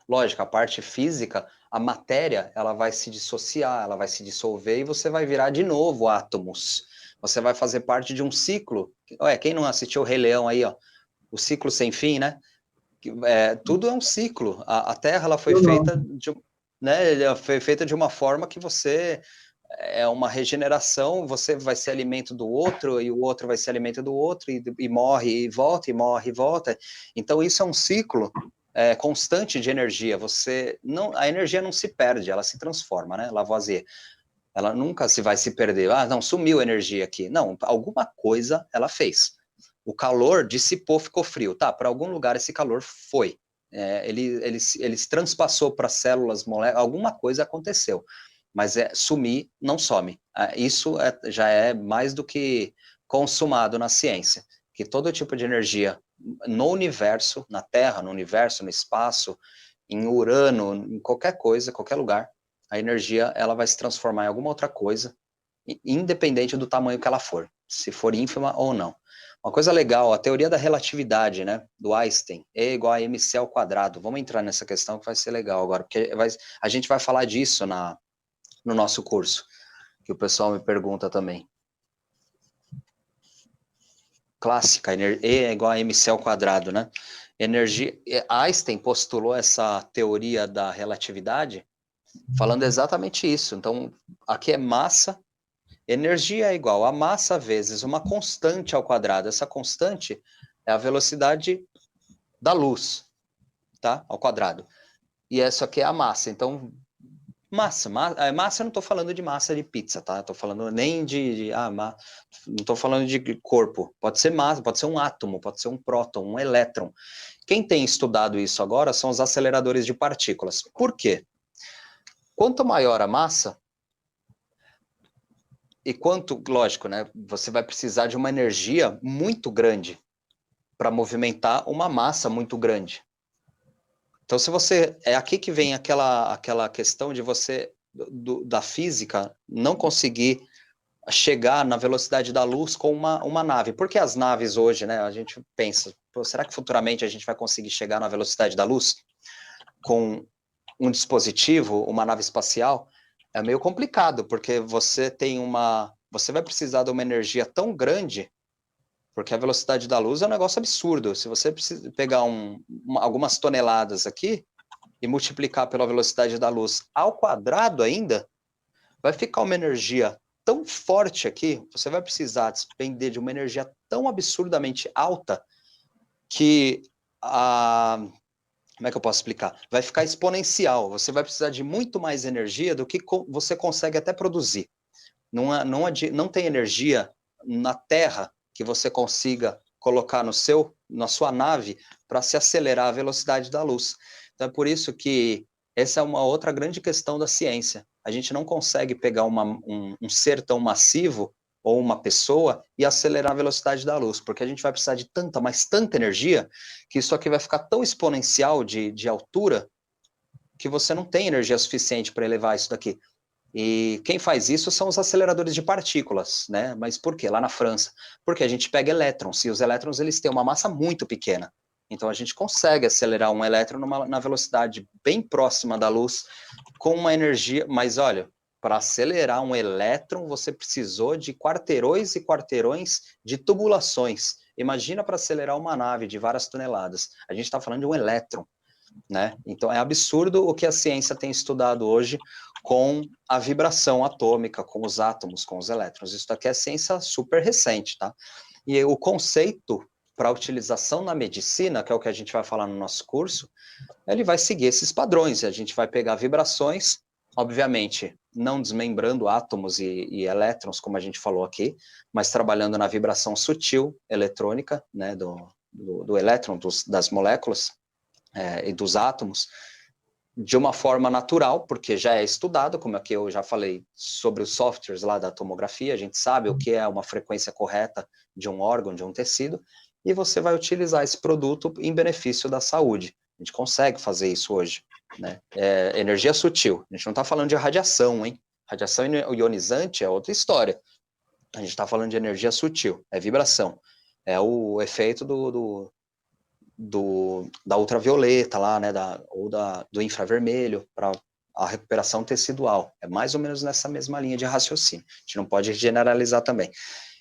S1: Lógico, a parte física, a matéria, ela vai se dissociar, ela vai se dissolver e você vai virar de novo átomos. Você vai fazer parte de um ciclo. Quem não assistiu o Rei Leão aí, ó, o ciclo sem fim, né? Tudo é um ciclo. A Terra ela foi
S2: Eu não.
S1: feita né? Ela foi feita de uma forma que você é uma regeneração. Você vai ser alimento do outro e o outro vai ser alimento do outro e morre e volta e morre e volta. Então isso é um ciclo constante de energia. A energia não se perde, ela se transforma, né? Lavoisier. Ela nunca vai se perder. Ah, não, sumiu a energia aqui. Não, alguma coisa ela fez. O calor dissipou, ficou frio. Tá, para algum lugar esse calor foi. Ele transpassou para células, moléculas, alguma coisa aconteceu. Mas sumir não some. Isso já é mais do que consumado na ciência. Que todo tipo de energia no universo, na Terra, no universo, no espaço, em Urano, em qualquer coisa, qualquer lugar, a energia ela vai se transformar em alguma outra coisa, independente do tamanho que ela for, se for ínfima ou não. Uma coisa legal, a teoria da relatividade, né, do Einstein, E igual a mc ao quadrado. Vamos entrar nessa questão que vai ser legal agora, porque a gente vai falar disso no nosso curso, que o pessoal me pergunta também. Clássica, E é igual a mc ao quadrado, né? Energia, Einstein postulou essa teoria da relatividade falando exatamente isso. Então, aqui é massa, energia é igual a massa vezes uma constante ao quadrado. Essa constante é a velocidade da luz, tá? Ao quadrado. E essa aqui é a massa. Então, massa eu não estou falando de massa de pizza, tá? Estou falando nem não estou falando de corpo. Pode ser massa, pode ser um átomo, pode ser um próton, um elétron. Quem tem estudado isso agora são os aceleradores de partículas. Por quê? Quanto maior a massa, e quanto, lógico, né? Você vai precisar de uma energia muito grande para movimentar uma massa muito grande. Então, se você... É aqui que vem aquela questão de você, da física, não conseguir chegar na velocidade da luz com uma nave. Porque as naves hoje, né? A gente pensa, será que futuramente a gente vai conseguir chegar na velocidade da luz com um dispositivo, uma nave espacial? É meio complicado, porque você vai precisar de uma energia tão grande, porque a velocidade da luz é um negócio absurdo. Se você precisa pegar algumas toneladas aqui e multiplicar pela velocidade da luz ao quadrado ainda, vai ficar uma energia tão forte aqui, você vai precisar despender de uma energia tão absurdamente alta que como é que eu posso explicar? Vai ficar exponencial. Você vai precisar de muito mais energia do que você consegue até produzir. Não tem energia na Terra que você consiga colocar na sua nave para se acelerar a velocidade da luz. Então é por isso que essa é uma outra grande questão da ciência. A gente não consegue pegar um ser tão massivo ou uma pessoa e acelerar a velocidade da luz, porque a gente vai precisar de mas tanta energia, que isso aqui vai ficar tão exponencial de altura que você não tem energia suficiente para elevar isso daqui. E quem faz isso são os aceleradores de partículas, né? Mas por quê? Lá na França. Porque a gente pega elétrons, e os elétrons eles têm uma massa muito pequena. Então a gente consegue acelerar um elétron na velocidade bem próxima da luz, com uma energia... Mas olha, para acelerar um elétron, você precisou de quarteirões e quarteirões de tubulações. Imagina para acelerar uma nave de várias toneladas. A gente está falando de um elétron, né? Então é absurdo o que a ciência tem estudado hoje com a vibração atômica, com os átomos, com os elétrons. Isso aqui é ciência super recente, tá? E o conceito para utilização na medicina, que é o que a gente vai falar no nosso curso, ele vai seguir esses padrões. A gente vai pegar vibrações, obviamente, não desmembrando átomos e elétrons, como a gente falou aqui, mas trabalhando na vibração sutil, eletrônica, né, do elétron, das moléculas e dos átomos, de uma forma natural, porque já é estudado, como aqui eu já falei sobre os softwares lá da tomografia, a gente sabe o que é uma frequência correta de um órgão, de um tecido, e você vai utilizar esse produto em benefício da saúde. A gente consegue fazer isso hoje, né? É energia sutil, a gente não está falando de radiação, hein? Radiação ionizante é outra história. A gente está falando de energia sutil, é vibração, é o efeito da ultravioleta lá, né, do infravermelho para a recuperação tecidual. É mais ou menos nessa mesma linha de raciocínio. A gente não pode generalizar também.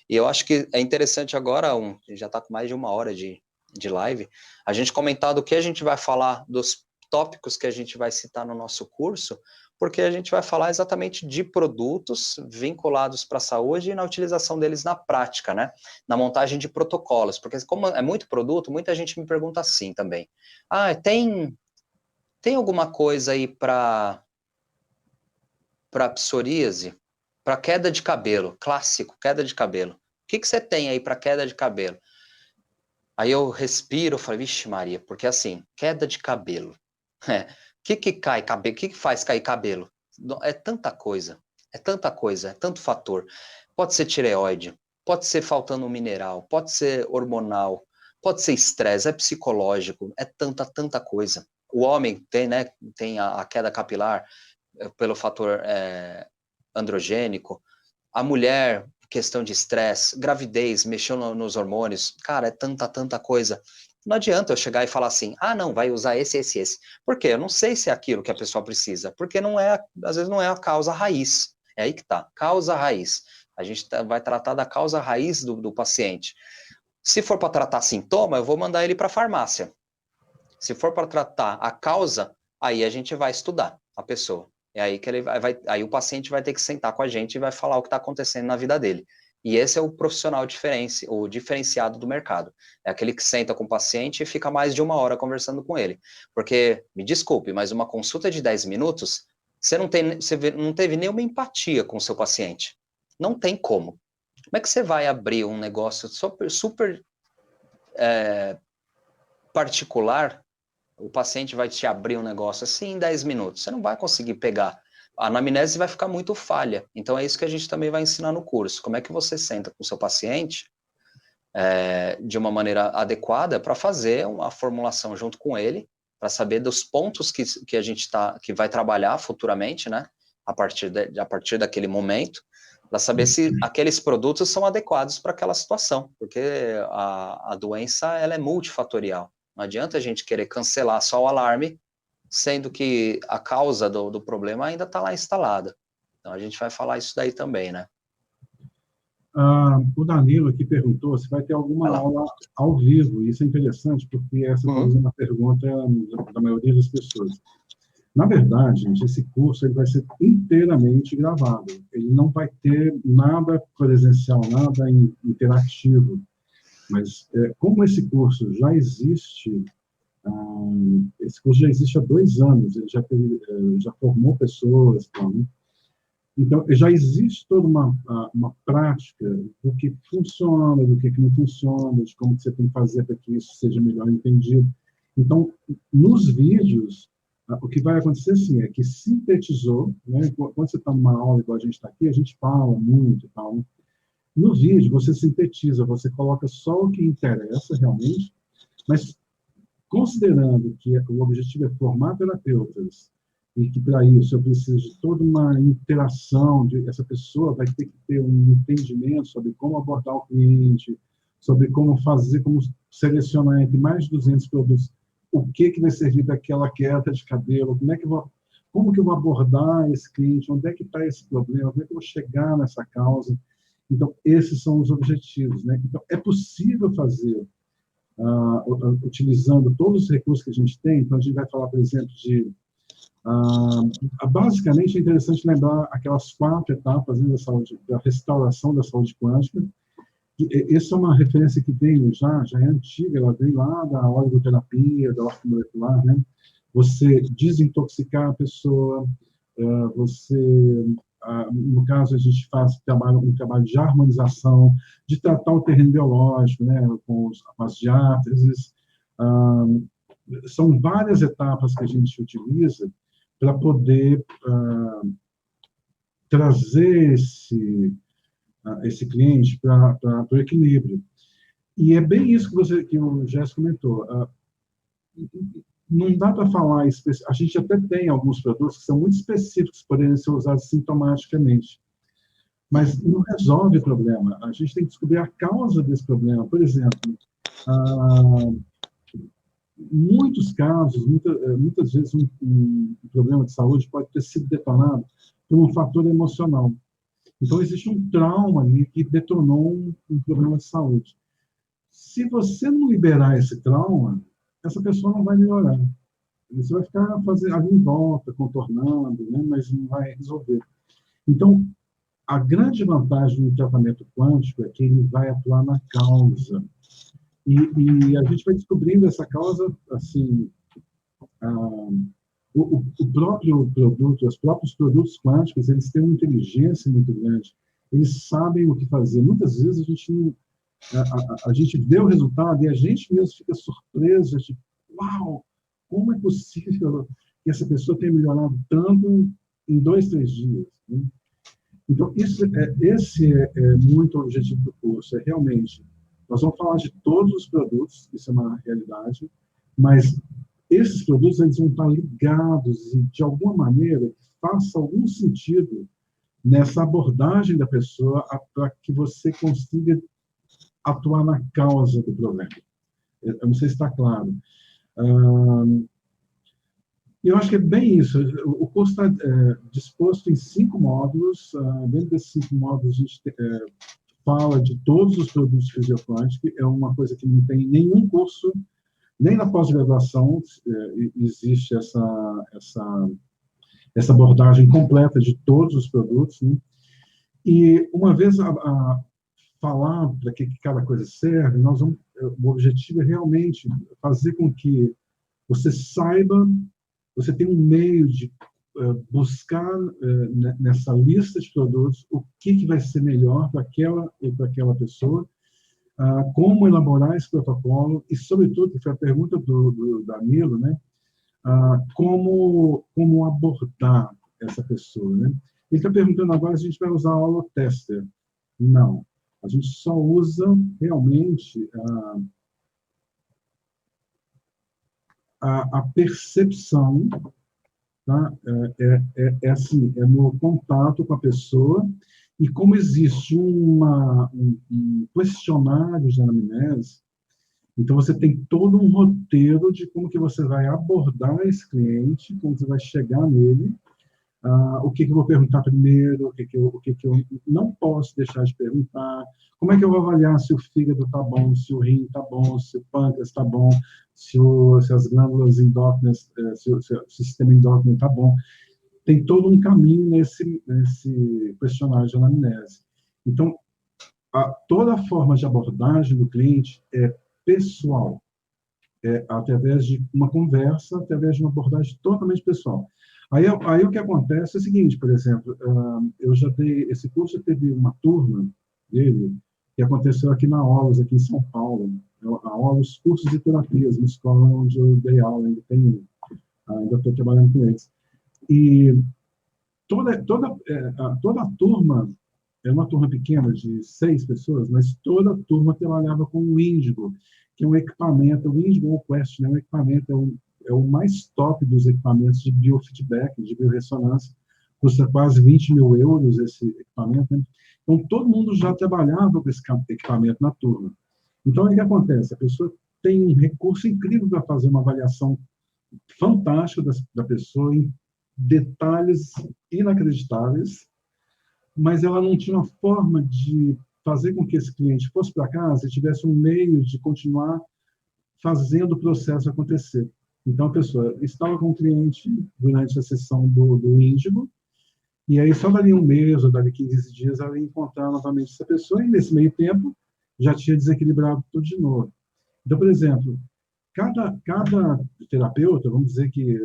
S1: E eu acho que é interessante agora, já está com mais de 1 hora de live, a gente comentar do que a gente vai falar, dos tópicos que a gente vai citar no nosso curso, porque a gente vai falar exatamente de produtos vinculados para a saúde e na utilização deles na prática, né? Na montagem de protocolos, porque como é muito produto, muita gente me pergunta assim também. Ah, tem alguma coisa aí para psoríase, para queda de cabelo, clássico, queda de cabelo. O que você tem aí para queda de cabelo? Aí eu respiro, eu falo, vixe Maria, porque assim, queda de cabelo. Que cai cabelo? O que faz cair cabelo? É tanta coisa, é tanta coisa, é tanto fator. Pode ser tireoide, pode ser faltando um mineral, pode ser hormonal, pode ser estresse, é psicológico, é tanta coisa. O homem tem, né, tem a queda capilar pelo fator androgênico, a mulher, questão de estresse, gravidez, mexeu nos hormônios, cara, é tanta coisa. Não adianta eu chegar e falar assim, ah, não, vai usar esse. Por quê? Eu não sei se é aquilo que a pessoa precisa, porque não é, às vezes não é a causa raiz. É aí que tá, causa raiz. A gente vai tratar da causa raiz do paciente. Se for para tratar sintoma, eu vou mandar ele para a farmácia. Se for para tratar a causa, aí a gente vai estudar a pessoa. É aí que aí o paciente vai ter que sentar com a gente e vai falar o que está acontecendo na vida dele. E esse é o profissional o diferenciado do mercado. É aquele que senta com o paciente e fica mais de 1 hora conversando com ele. Porque, me desculpe, mas uma consulta de 10 minutos, você não teve nenhuma empatia com o seu paciente. Não tem como. Como é que você vai abrir um negócio super particular? O paciente vai te abrir um negócio assim em 10 minutos. Você não vai conseguir pegar. A anamnese vai ficar muito falha. Então, é isso que a gente também vai ensinar no curso. Como é que você senta com o seu paciente de uma maneira adequada para fazer uma formulação junto com ele, para saber dos pontos que a gente que vai trabalhar futuramente, né? A partir daquele momento, para saber se aqueles produtos são adequados para aquela situação, porque a doença ela é multifatorial. Não adianta a gente querer cancelar só o alarme, sendo que a causa do problema ainda está lá instalada. Então, a gente vai falar isso daí também, né?
S2: O Danilo aqui perguntou se vai ter alguma aula ao vivo. Isso é interessante, porque essa talvez é uma pergunta da maioria das pessoas. Na verdade, gente, esse curso ele vai ser inteiramente gravado. Ele não vai ter nada presencial, nada interativo. Mas, como esse curso já existe, esse curso já existe há 2 anos, ele já formou pessoas, então, já existe toda uma prática do que funciona, do que não funciona, de como você tem que fazer para que isso seja melhor entendido. Então, nos vídeos, o que vai acontecer, assim, é que sintetizou, né? Quando você está numa aula igual a gente está aqui, a gente fala muito e tal, né? No vídeo, você sintetiza, você coloca só o que interessa realmente, mas considerando que o objetivo é formar terapeutas, e que, para isso, eu preciso de toda uma interação, essa pessoa vai ter que ter um entendimento sobre como abordar o cliente, sobre como fazer, como selecionar entre mais de 200 produtos, o que vai servir para aquela queda de cabelo, como que eu vou abordar esse cliente, onde é que está esse problema, como é que eu vou chegar nessa causa. Então, esses são os objetivos, né? Então, é possível fazer utilizando todos os recursos que a gente tem. Então, a gente vai falar, por exemplo, de basicamente, é interessante lembrar aquelas 4 etapas, né, da restauração da saúde quântica. Essa é uma referência que veio já é antiga, ela vem lá da oligoterapia, da ortomolecular, né? Você desintoxicar a pessoa, no caso, a gente faz um trabalho de harmonização, de tratar o terreno biológico, né, com as diáteses. São várias etapas que a gente utiliza para poder trazer esse cliente para o equilíbrio. E é bem isso que o Jéssica comentou. Não dá para falar, a gente até tem alguns produtos que são muito específicos, que poderiam ser usados sintomaticamente, mas não resolve o problema. A gente tem que descobrir a causa desse problema. Por exemplo, muitos casos, muitas vezes, um problema de saúde pode ter sido detonado por um fator emocional. Então, existe um trauma ali que detonou um problema de saúde. Se você não liberar esse trauma, essa pessoa não vai melhorar. Você vai ficar fazendo ali em volta, contornando, né, mas não vai resolver. Então, a grande vantagem do tratamento quântico é que ele vai atuar na causa. E a gente vai descobrindo essa causa, assim, o próprio produto, os próprios produtos quânticos, eles têm uma inteligência muito grande. Eles sabem o que fazer. Muitas vezes a gente a gente vê o resultado e a gente mesmo fica surpreso, tipo, uau, como é possível que essa pessoa tenha melhorado tanto em 2, 3 dias, né? Então, esse é muito o objetivo do curso, é realmente, nós vamos falar de todos os produtos, isso é uma realidade, mas esses produtos eles vão estar ligados e, de alguma maneira, faça algum sentido nessa abordagem da pessoa para que você consiga atuar na causa do problema. Eu não sei se está claro. Eu acho que é bem isso. O curso está disposto em 5 módulos. Dentro desses 5 módulos, a gente fala de todos os produtos de física quântica. É uma coisa que não tem nenhum curso, nem na pós-graduação existe essa abordagem completa de todos os produtos, né? E uma vez falar para que cada coisa serve, o objetivo é realmente fazer com que você saiba, você tenha um meio de buscar nessa lista de produtos o que vai ser melhor para aquela pessoa, como elaborar esse protocolo e, sobretudo, que foi a pergunta do Danilo, né? Como abordar essa pessoa, né? Ele está perguntando agora se a gente vai usar holotester. Não. A gente só usa realmente a percepção, tá? Assim, é no contato com a pessoa, e como existe um questionário de anamnese, então você tem todo um roteiro de como que você vai abordar esse cliente, como você vai chegar nele, o que eu vou perguntar primeiro, o que eu não posso deixar de perguntar, como é que eu vou avaliar se o fígado está bom, se o rim está bom, se o pâncreas está bom, se as glândulas endócrinas, se o sistema endócrino está bom. Tem todo um caminho nesse questionário de anamnese. Então, toda a forma de abordagem do cliente é pessoal, através de uma conversa, através de uma abordagem totalmente pessoal. Aí o que acontece é o seguinte, por exemplo, esse curso teve uma turma dele que aconteceu aqui na Olos, aqui em São Paulo. A Olos Cursos de Terapias, uma escola onde eu dei aula, ainda estou trabalhando com eles. E toda a turma, é uma turma pequena de 6 pessoas, mas toda a turma trabalhava com o Índigo, que é um equipamento, o Índigo ou o Quest, né, um equipamento, é o mais top dos equipamentos de biofeedback, de biorressonância, custa quase 20 mil euros esse equipamento, né? Então, todo mundo já trabalhava com esse equipamento na turma. Então, o que acontece? A pessoa tem um recurso incrível para fazer uma avaliação fantástica da pessoa, em detalhes inacreditáveis, mas ela não tinha uma forma de fazer com que esse cliente fosse para casa e tivesse um meio de continuar fazendo o processo acontecer. Então, a pessoa estava com o cliente durante a sessão do Índigo, e aí só dali 1 mês ou dali 15 dias ela ia encontrar novamente essa pessoa, e nesse meio tempo já tinha desequilibrado tudo de novo. Então, por exemplo, cada terapeuta, vamos dizer que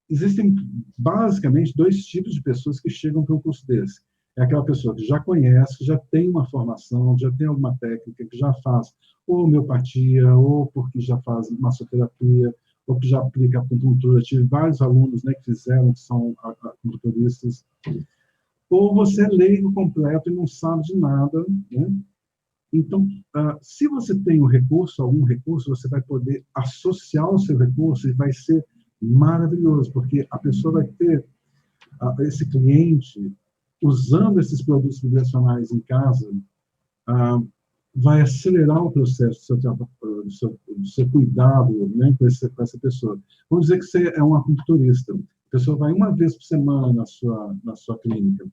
S2: existem basicamente 2 tipos de pessoas que chegam para um curso desse. É aquela pessoa que já conhece, que já tem uma formação, já tem alguma técnica, que já faz ou homeopatia, ou porque já faz massoterapia, ou que já aplica acupuntura. Tive vários alunos, né, que fizeram, que são acupunturistas. Ou você é leigo completo e não sabe de nada, né? Então, se você tem algum recurso, você vai poder associar o seu recurso e vai ser maravilhoso, porque a pessoa vai ter esse cliente usando esses produtos vibracionais em casa, vai acelerar o processo do seu cuidado, né, com essa pessoa. Vamos dizer que você é um acupunturista. A pessoa vai 1 vez por semana na sua clínica.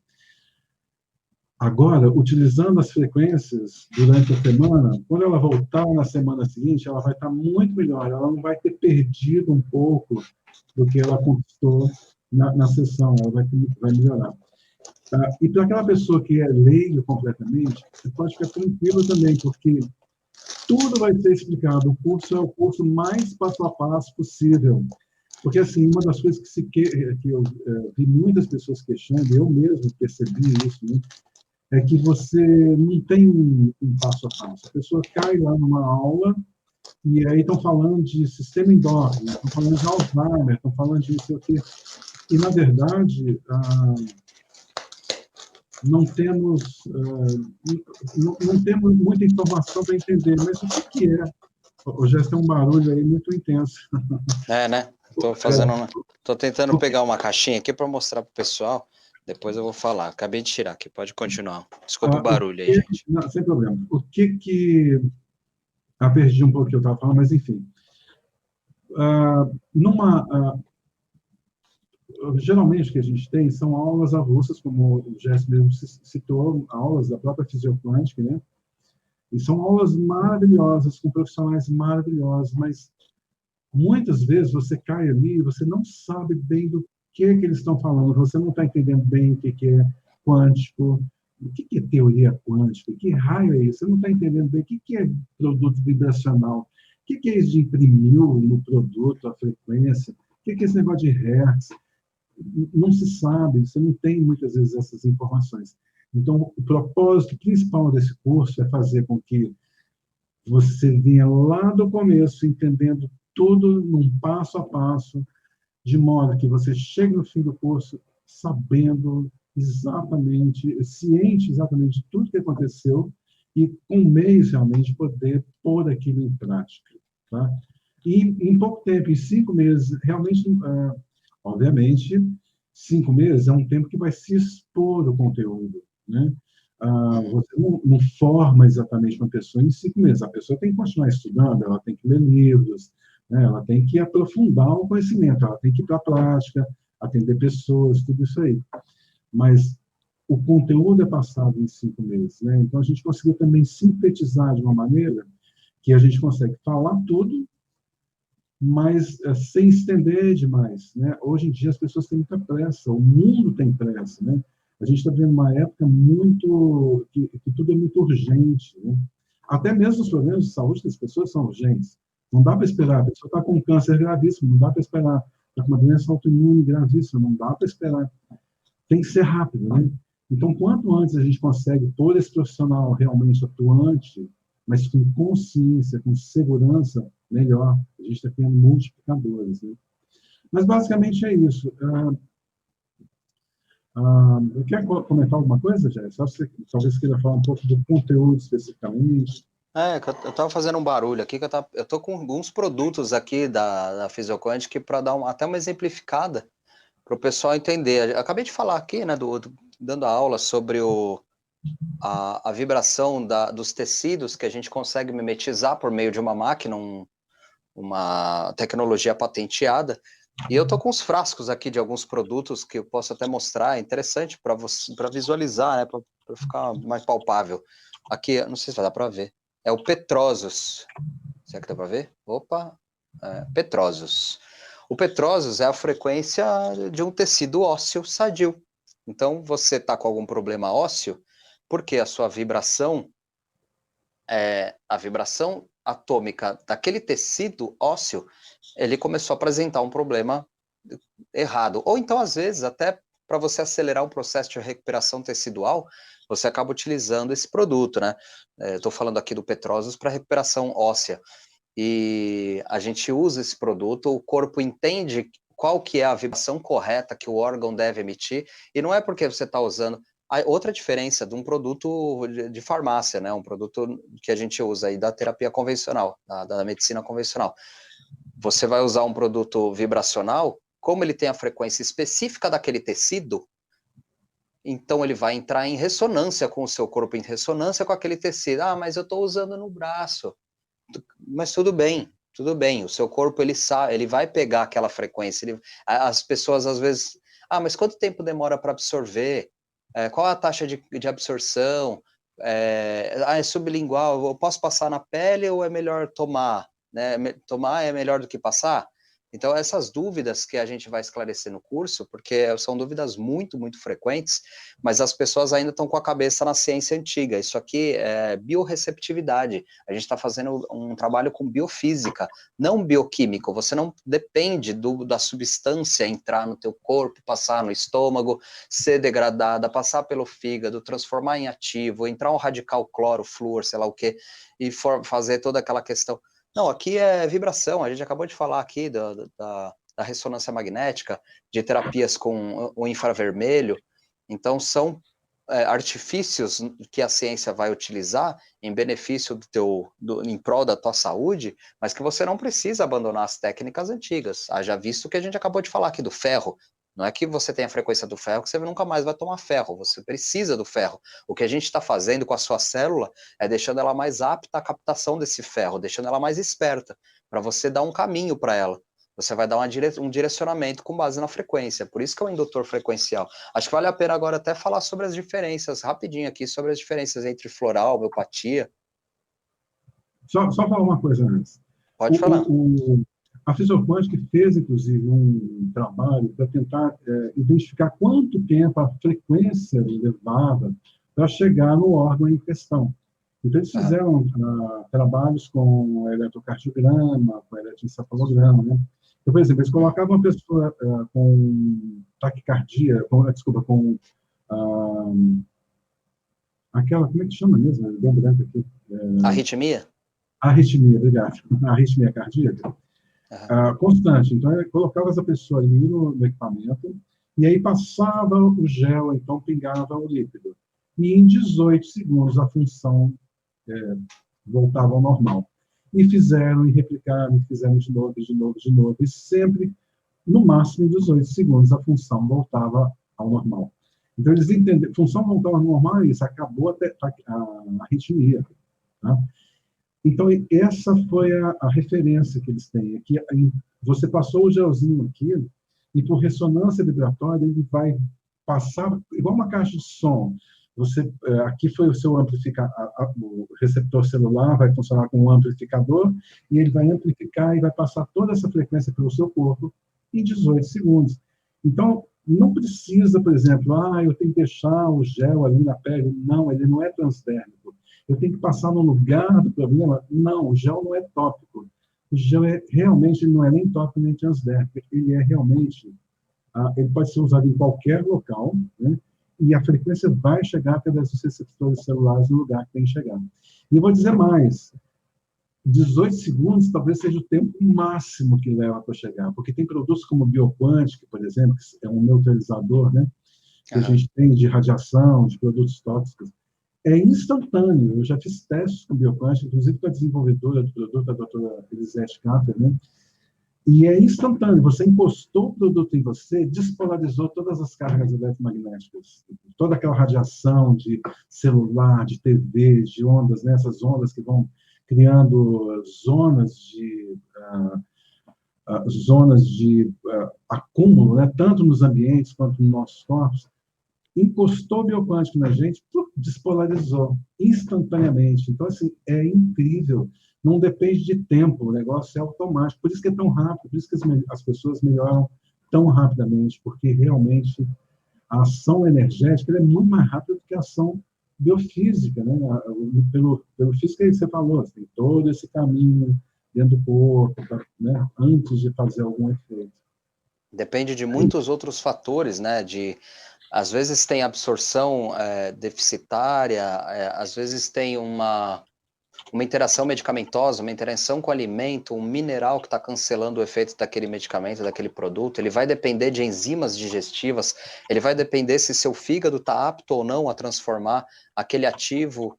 S2: Agora, utilizando as frequências durante a semana, quando ela voltar na semana seguinte, ela vai estar muito melhor, ela não vai ter perdido um pouco do que ela conquistou na sessão, ela vai melhorar. E para aquela pessoa que é leiga completamente, você pode ficar tranquilo também, porque tudo vai ser explicado. O curso é o curso mais passo a passo possível. Porque, assim, uma das coisas que eu vi muitas pessoas queixando, eu mesmo percebi isso, né? é que você não tem um passo a passo. A pessoa cai lá numa aula e aí estão falando de sistema endócrino, estão falando de Alzheimer, estão falando de não sei o quê. E, na verdade, não temos, não temos muita informação para entender. Mas o que é? O Jéssica, tem um barulho aí muito intenso.
S1: Né? Tô tentando pegar uma caixinha aqui para mostrar pro pessoal. Depois eu vou falar. Acabei de tirar aqui. Pode continuar. Desculpa o barulho aí, gente.
S2: Não, sem problema. O que... perdi um pouco o que eu estava falando, mas enfim. Geralmente o que a gente tem são aulas avulsas, como o Jéssica mesmo citou, aulas da própria Fisioquântica, né? E são aulas maravilhosas, com profissionais maravilhosos, mas muitas vezes você cai ali e você não sabe bem do que eles estão falando, você não está entendendo bem o que é quântico, o que é teoria quântica, que raio é isso? Você não está entendendo bem o que é produto vibracional, o que é isso de imprimir no produto a frequência, o que é esse negócio de hertz. Não se sabe, você não tem muitas vezes essas informações. Então, o propósito principal desse curso é fazer com que você venha lá do começo, entendendo tudo num passo a passo, de modo que você chegue no fim do curso sabendo exatamente, ciente exatamente de tudo que aconteceu e com meios realmente poder pôr aquilo em prática. Tá? E em pouco tempo, em 5 meses, realmente, obviamente, 5 meses é um tempo que vai se expor o conteúdo, né? Você não forma exatamente uma pessoa em 5 meses. A pessoa tem que continuar estudando, ela tem que ler livros, né? Ela tem que aprofundar o conhecimento, ela tem que ir para a prática, atender pessoas, tudo isso aí. Mas o conteúdo é passado em 5 meses, né? Então, a gente conseguiu também sintetizar de uma maneira que a gente consegue falar tudo, mas sem estender demais, né? Hoje em dia as pessoas têm muita pressa, o mundo tem pressa, né? A gente está vivendo uma época muito que tudo é muito urgente, né? Até mesmo os problemas de saúde das pessoas são urgentes. Não dá para esperar. A pessoa está com um câncer gravíssimo, não dá para esperar. Está com uma doença autoimune gravíssima, não dá para esperar. Tem que ser rápido, né? Então, quanto antes a gente consegue pôr esse profissional realmente atuante, mas com consciência, com segurança, melhor. A gente está criando multiplicadores, né? Mas, basicamente, é isso. Quer comentar alguma coisa, Jéssica? Talvez queira falar um pouco do conteúdo especificamente.
S1: Eu estava fazendo um barulho aqui, que eu tô com alguns produtos aqui da Fisioquântica para dar até uma exemplificada para o pessoal entender. Eu acabei de falar aqui, né, dando aula sobre a vibração dos tecidos que a gente consegue mimetizar por meio de uma máquina, uma tecnologia patenteada. E eu tô com uns frascos aqui de alguns produtos que eu posso até mostrar, é interessante para visualizar, né, para ficar mais palpável. Aqui, não sei se vai dar para ver, é o Petrosus. Será que dá para ver? Opa, Petrosus. O Petrosus é a frequência de um tecido ósseo sadio. Então, você está com algum problema ósseo, porque a sua vibração, a vibração atômica daquele tecido ósseo, ele começou a apresentar um problema errado. Ou então, às vezes, até para você acelerar o processo de recuperação tecidual, você acaba utilizando esse produto, né? Estou falando aqui do Petrosus para recuperação óssea. E a gente usa esse produto, o corpo entende qual que é a vibração correta que o órgão deve emitir, e não é porque você está usando. Outra diferença de um produto de farmácia, né? Um produto que a gente usa aí da terapia convencional, da medicina convencional. Você vai usar um produto vibracional, como ele tem a frequência específica daquele tecido, então ele vai entrar em ressonância com o seu corpo, em ressonância com aquele tecido. Mas eu estou usando no braço. Mas tudo bem, o seu corpo ele sabe, ele vai pegar aquela frequência. As pessoas às vezes, mas quanto tempo demora para absorver? Qual é a taxa de absorção? É sublingual, eu posso passar na pele ou é melhor tomar? Né? Tomar é melhor do que passar? Então, essas dúvidas que a gente vai esclarecer no curso, porque são dúvidas muito, muito frequentes, mas as pessoas ainda estão com a cabeça na ciência antiga. Isso aqui é biorreceptividade. A gente está fazendo um trabalho com biofísica, não bioquímico. Você não depende da substância entrar no teu corpo, passar no estômago, ser degradada, passar pelo fígado, transformar em ativo, entrar um radical cloro, flúor, sei lá o quê, e fazer toda aquela questão. Não, aqui é vibração. A gente acabou de falar aqui da ressonância magnética, de terapias com o infravermelho. Então, são artifícios que a ciência vai utilizar em benefício em prol da tua saúde, mas que você não precisa abandonar as técnicas antigas. Haja visto que a gente acabou de falar aqui do ferro. Não é que você tem a frequência do ferro que você nunca mais vai tomar ferro. Você precisa do ferro. O que a gente está fazendo com a sua célula é deixando ela mais apta à captação desse ferro, deixando ela mais esperta, para você dar um caminho para ela. Você vai dar um direcionamento com base na frequência. Por isso que é o indutor frequencial. Acho que vale a pena agora até falar sobre as diferenças, rapidinho aqui, sobre as diferenças entre floral, homeopatia.
S2: Só falar uma coisa antes.
S1: Pode falar.
S2: A Fisioquântica fez, inclusive, um trabalho para tentar identificar quanto tempo a frequência levava para chegar no órgão em questão. Então, eles fizeram trabalhos com eletrocardiograma, com eletroencefalograma, né? Então, por exemplo, eles colocavam uma pessoa com taquicardia, com aquela, como é que chama mesmo? Deu um branco aqui.
S1: Arritmia?
S2: Arritmia, obrigado. Arritmia cardíaca. Constante. Então, colocava essa pessoa ali no equipamento e aí passava o gel, então pingava o líquido. E em 18 segundos a função voltava ao normal. E fizeram, e replicaram, e fizeram de novo, e sempre, no máximo, em 18 segundos, a função voltava ao normal. Então, eles entenderam, função voltar ao normal é isso, acabou a arritmia. Tá? Então, essa foi a referência que eles têm. Aqui, você passou o gelzinho aqui, e por ressonância vibratória, ele vai passar, igual uma caixa de som. Aqui foi o seu amplificador, o receptor celular vai funcionar como um amplificador, e ele vai amplificar e vai passar toda essa frequência pelo seu corpo em 18 segundos. Então, não precisa, por exemplo, eu tenho que deixar o gel ali na pele. Não, ele não é transdérmico. Eu tenho que passar no lugar do problema? Não, o gel não é tópico. O gel realmente não é nem tópico nem transdérmico. Ele é realmente, ele pode ser usado em qualquer local, né? E a frequência vai chegar através dos receptores celulares no lugar que tem que chegar. E eu vou dizer mais, 18 segundos talvez seja o tempo máximo que leva para chegar, porque tem produtos como o Bioquântica, por exemplo, que é um neutralizador, né? Que a gente tem de radiação, de produtos tóxicos. É instantâneo. Eu já fiz testes com Bioquântica, inclusive com a desenvolvedora do produto, a doutora Elisete Kaffer, né? E é instantâneo. Você encostou o produto em você, despolarizou todas as cargas eletromagnéticas. Toda aquela radiação de celular, de TV, de ondas, né? Essas ondas que vão criando zonas de acúmulo, né? Tanto nos ambientes quanto nos nossos corpos. Encostou o bioquântico na gente, despolarizou instantaneamente. Então, assim, é incrível. Não depende de tempo, o negócio é automático. Por isso que é tão rápido, por isso que as pessoas melhoram tão rapidamente, porque realmente a ação energética é muito mais rápida do que a ação biofísica, né? Pelo físico que você falou, tem todo esse caminho dentro do corpo, né? Antes de fazer algum efeito.
S1: Depende de muitos outros fatores, né? Às vezes tem absorção deficitária, às vezes tem uma interação medicamentosa, uma interação com o alimento, um mineral que está cancelando o efeito daquele medicamento, daquele produto. Ele vai depender de enzimas digestivas, ele vai depender se seu fígado está apto ou não a transformar aquele ativo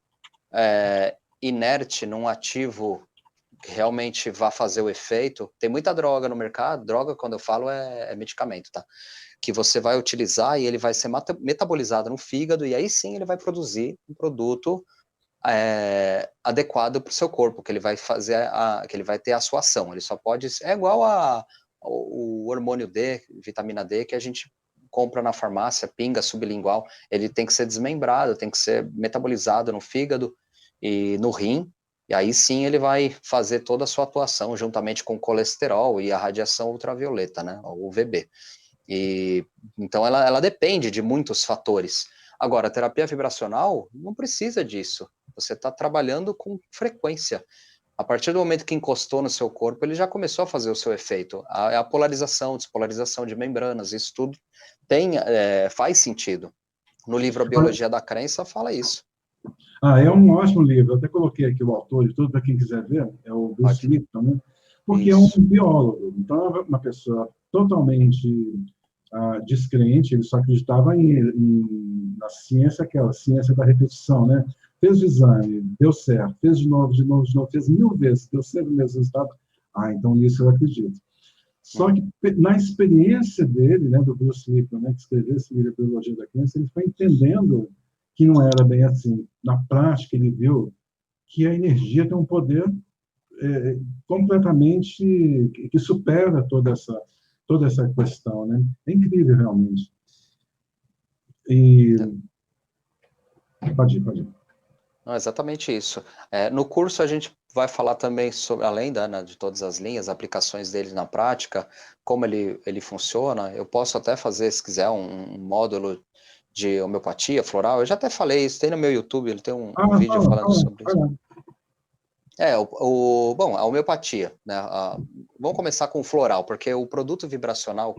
S1: inerte num ativo que realmente vá fazer o efeito. Tem muita droga no mercado, droga, quando eu falo, é medicamento, tá? Que você vai utilizar e ele vai ser metabolizado no fígado, e aí sim ele vai produzir um produto adequado para o seu corpo, que ele vai fazer, que ele vai ter a sua ação. Ele só pode, é igual o hormônio D, vitamina D, que a gente compra na farmácia, pinga sublingual, ele tem que ser desmembrado, tem que ser metabolizado no fígado e no rim, E aí sim ele vai fazer toda a sua atuação juntamente com o colesterol e a radiação ultravioleta, né, o UVB. E então ela depende de muitos fatores. Agora, a terapia vibracional não precisa disso. Você está trabalhando com frequência. A partir do momento que encostou no seu corpo, ele já começou a fazer o seu efeito. A polarização, despolarização de membranas, isso tudo faz sentido. No livro A Biologia da Crença fala isso.
S2: É um ótimo livro. Eu até coloquei aqui o autor de tudo para quem quiser ver. É o Bruce Lipton, né? Porque
S1: isso.
S2: é um biólogo. Então, é uma pessoa totalmente descrente. Ele só acreditava na ciência, aquela ciência da repetição, né? Fez o exame, deu certo. Fez de novo, de novo, de novo. Fez 1000 vezes, deu sempre o mesmo resultado. Então nisso eu acredito. Só que na experiência dele, né, do Bruce Lipton, né, que escreveu esse livro, A Biologia da Crença, ele foi entendendo que não era bem assim. Na prática, ele viu que a energia tem um poder completamente que supera toda essa questão, né? É incrível, realmente. E... Pode ir.
S1: Não, exatamente isso. No curso a gente vai falar também sobre, além de todas as linhas, aplicações dele na prática, como ele funciona. Eu posso até fazer, se quiser, um módulo de homeopatia floral. Eu já até falei isso, tem no meu YouTube, ele tem um vídeo falando sobre isso. Bom, a homeopatia, né? Vamos começar com o floral, porque o produto vibracional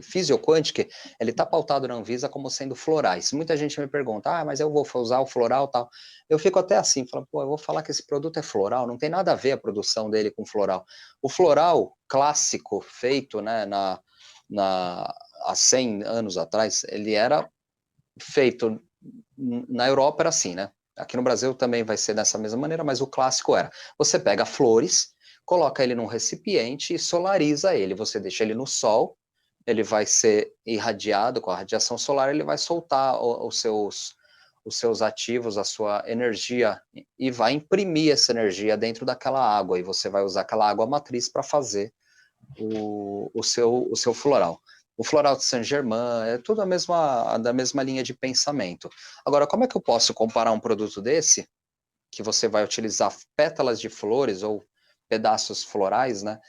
S1: Physioquantic, ele está pautado na Anvisa como sendo florais. Muita gente me pergunta, mas eu vou usar o floral e tal. Eu fico até assim, falando, eu vou falar que esse produto é floral, não tem nada a ver a produção dele com floral. O floral clássico, feito, né, há 100 anos atrás, ele era feito, na Europa era assim, né? Aqui no Brasil também vai ser dessa mesma maneira, mas o clássico era, você pega flores, coloca ele num recipiente e solariza ele, você deixa ele no sol, ele vai ser irradiado com a radiação solar, ele vai soltar os seus ativos, a sua energia, e vai imprimir essa energia dentro daquela água, e você vai usar aquela água matriz para fazer o seu floral. O floral de Saint-Germain, é tudo da mesma linha de pensamento. Agora, como é que eu posso comparar um produto desse, que você vai utilizar pétalas de flores ou pedaços florais, né,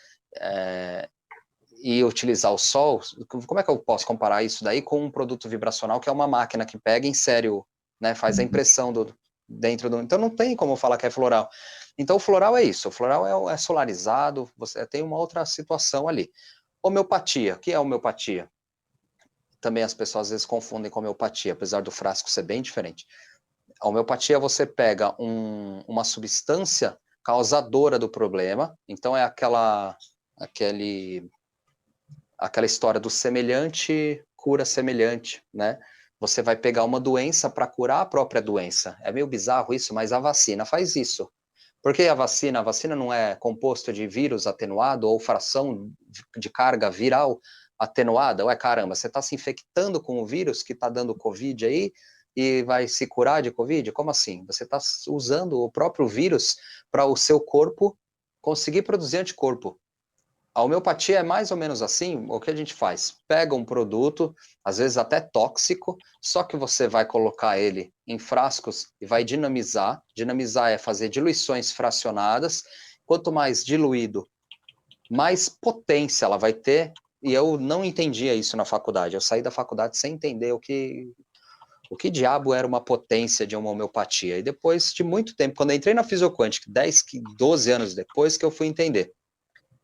S1: e utilizar o sol? Como é que eu posso comparar isso daí com um produto vibracional, que é uma máquina que pega em sério, né, faz a impressão dentro do... Então não tem como falar que é floral. Então o floral é isso, o floral é solarizado, você tem uma outra situação ali. Homeopatia, o que é homeopatia? Também as pessoas às vezes confundem com homeopatia, apesar do frasco ser bem diferente. A homeopatia, você pega uma substância causadora do problema, então é aquela história do semelhante cura semelhante, né? Você vai pegar uma doença para curar a própria doença. É meio bizarro isso, mas a vacina faz isso. Por que a vacina? A vacina não é composto de vírus atenuado ou fração de carga viral atenuada? Ué, caramba, você está se infectando com o vírus que está dando Covid aí e vai se curar de Covid? Como assim? Você está usando o próprio vírus para o seu corpo conseguir produzir anticorpo. A homeopatia é mais ou menos assim. O que a gente faz? Pega um produto, às vezes até tóxico, só que você vai colocar ele em frascos e vai dinamizar. Dinamizar é fazer diluições fracionadas. Quanto mais diluído, mais potência ela vai ter. E eu não entendia isso na faculdade. Eu saí da faculdade sem entender o que diabo era uma potência de uma homeopatia. E depois de muito tempo, quando eu entrei na Physioquantic, 10, 12 anos depois, que eu fui entender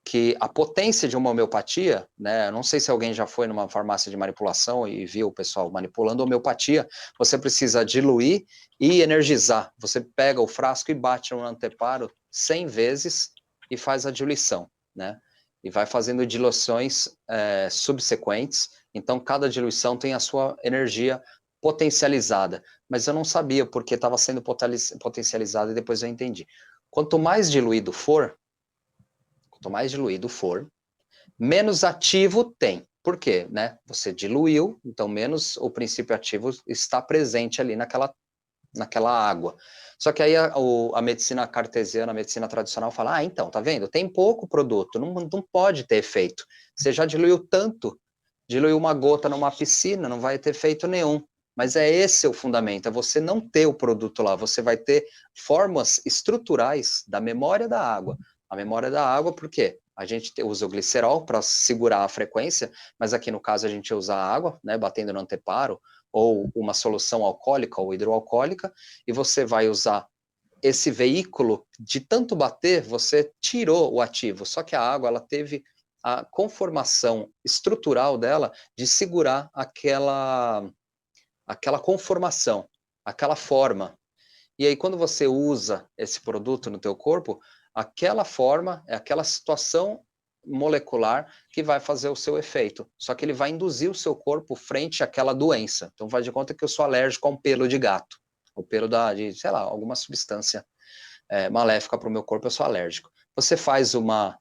S1: que a potência de uma homeopatia, né, não sei se alguém já foi numa farmácia de manipulação e viu o pessoal manipulando homeopatia, você precisa diluir e energizar. Você pega o frasco e bate no anteparo 100 vezes e faz a diluição, né? E vai fazendo diluições subsequentes, então cada diluição tem a sua energia potencializada, mas eu não sabia porque estava sendo potencializada e depois eu entendi. Quanto mais diluído for, menos ativo tem. Por quê? Né? Você diluiu, então menos o princípio ativo está presente ali naquela água. Só que aí a medicina cartesiana, a medicina tradicional fala, então, tá vendo? Tem pouco produto, não pode ter efeito. Você já diluiu tanto, diluiu uma gota numa piscina, não vai ter efeito nenhum. Mas é esse o fundamento, é você não ter o produto lá, você vai ter formas estruturais da memória da água. A memória da água, por quê? A gente usa o glicerol para segurar a frequência, mas aqui no caso a gente usa a água, né, batendo no anteparo, ou uma solução alcoólica ou hidroalcoólica, e você vai usar esse veículo, de tanto bater, você tirou o ativo, só que a água, ela teve a conformação estrutural dela de segurar aquela conformação, aquela forma. E aí, quando você usa esse produto no teu corpo, aquela forma, é aquela situação molecular que vai fazer o seu efeito. Só que ele vai induzir o seu corpo frente àquela doença. Então, faz de conta que eu sou alérgico a um pelo de gato, o pelo de, sei lá, alguma substância maléfica para o meu corpo, eu sou alérgico. Você faz uma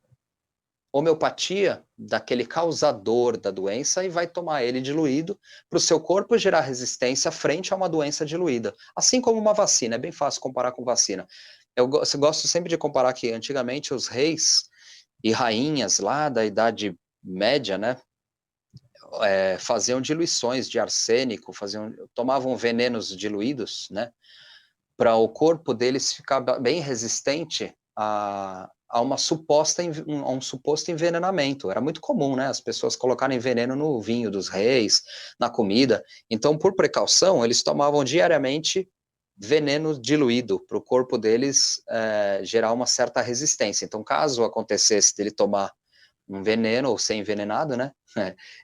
S1: homeopatia daquele causador da doença e vai tomar ele diluído para o seu corpo gerar resistência frente a uma doença diluída. Assim como uma vacina, é bem fácil comparar com vacina. Eu gosto sempre de comparar que antigamente os reis e rainhas lá da Idade Média, né, faziam diluições de arsênico, tomavam venenos diluídos, né, para o corpo deles ficar bem resistente a um suposto envenenamento. Era muito comum, né, as pessoas colocarem veneno no vinho dos reis, na comida. Então, por precaução, eles tomavam diariamente veneno diluído para o corpo deles gerar uma certa resistência. Então, caso acontecesse dele tomar um veneno ou ser envenenado, né,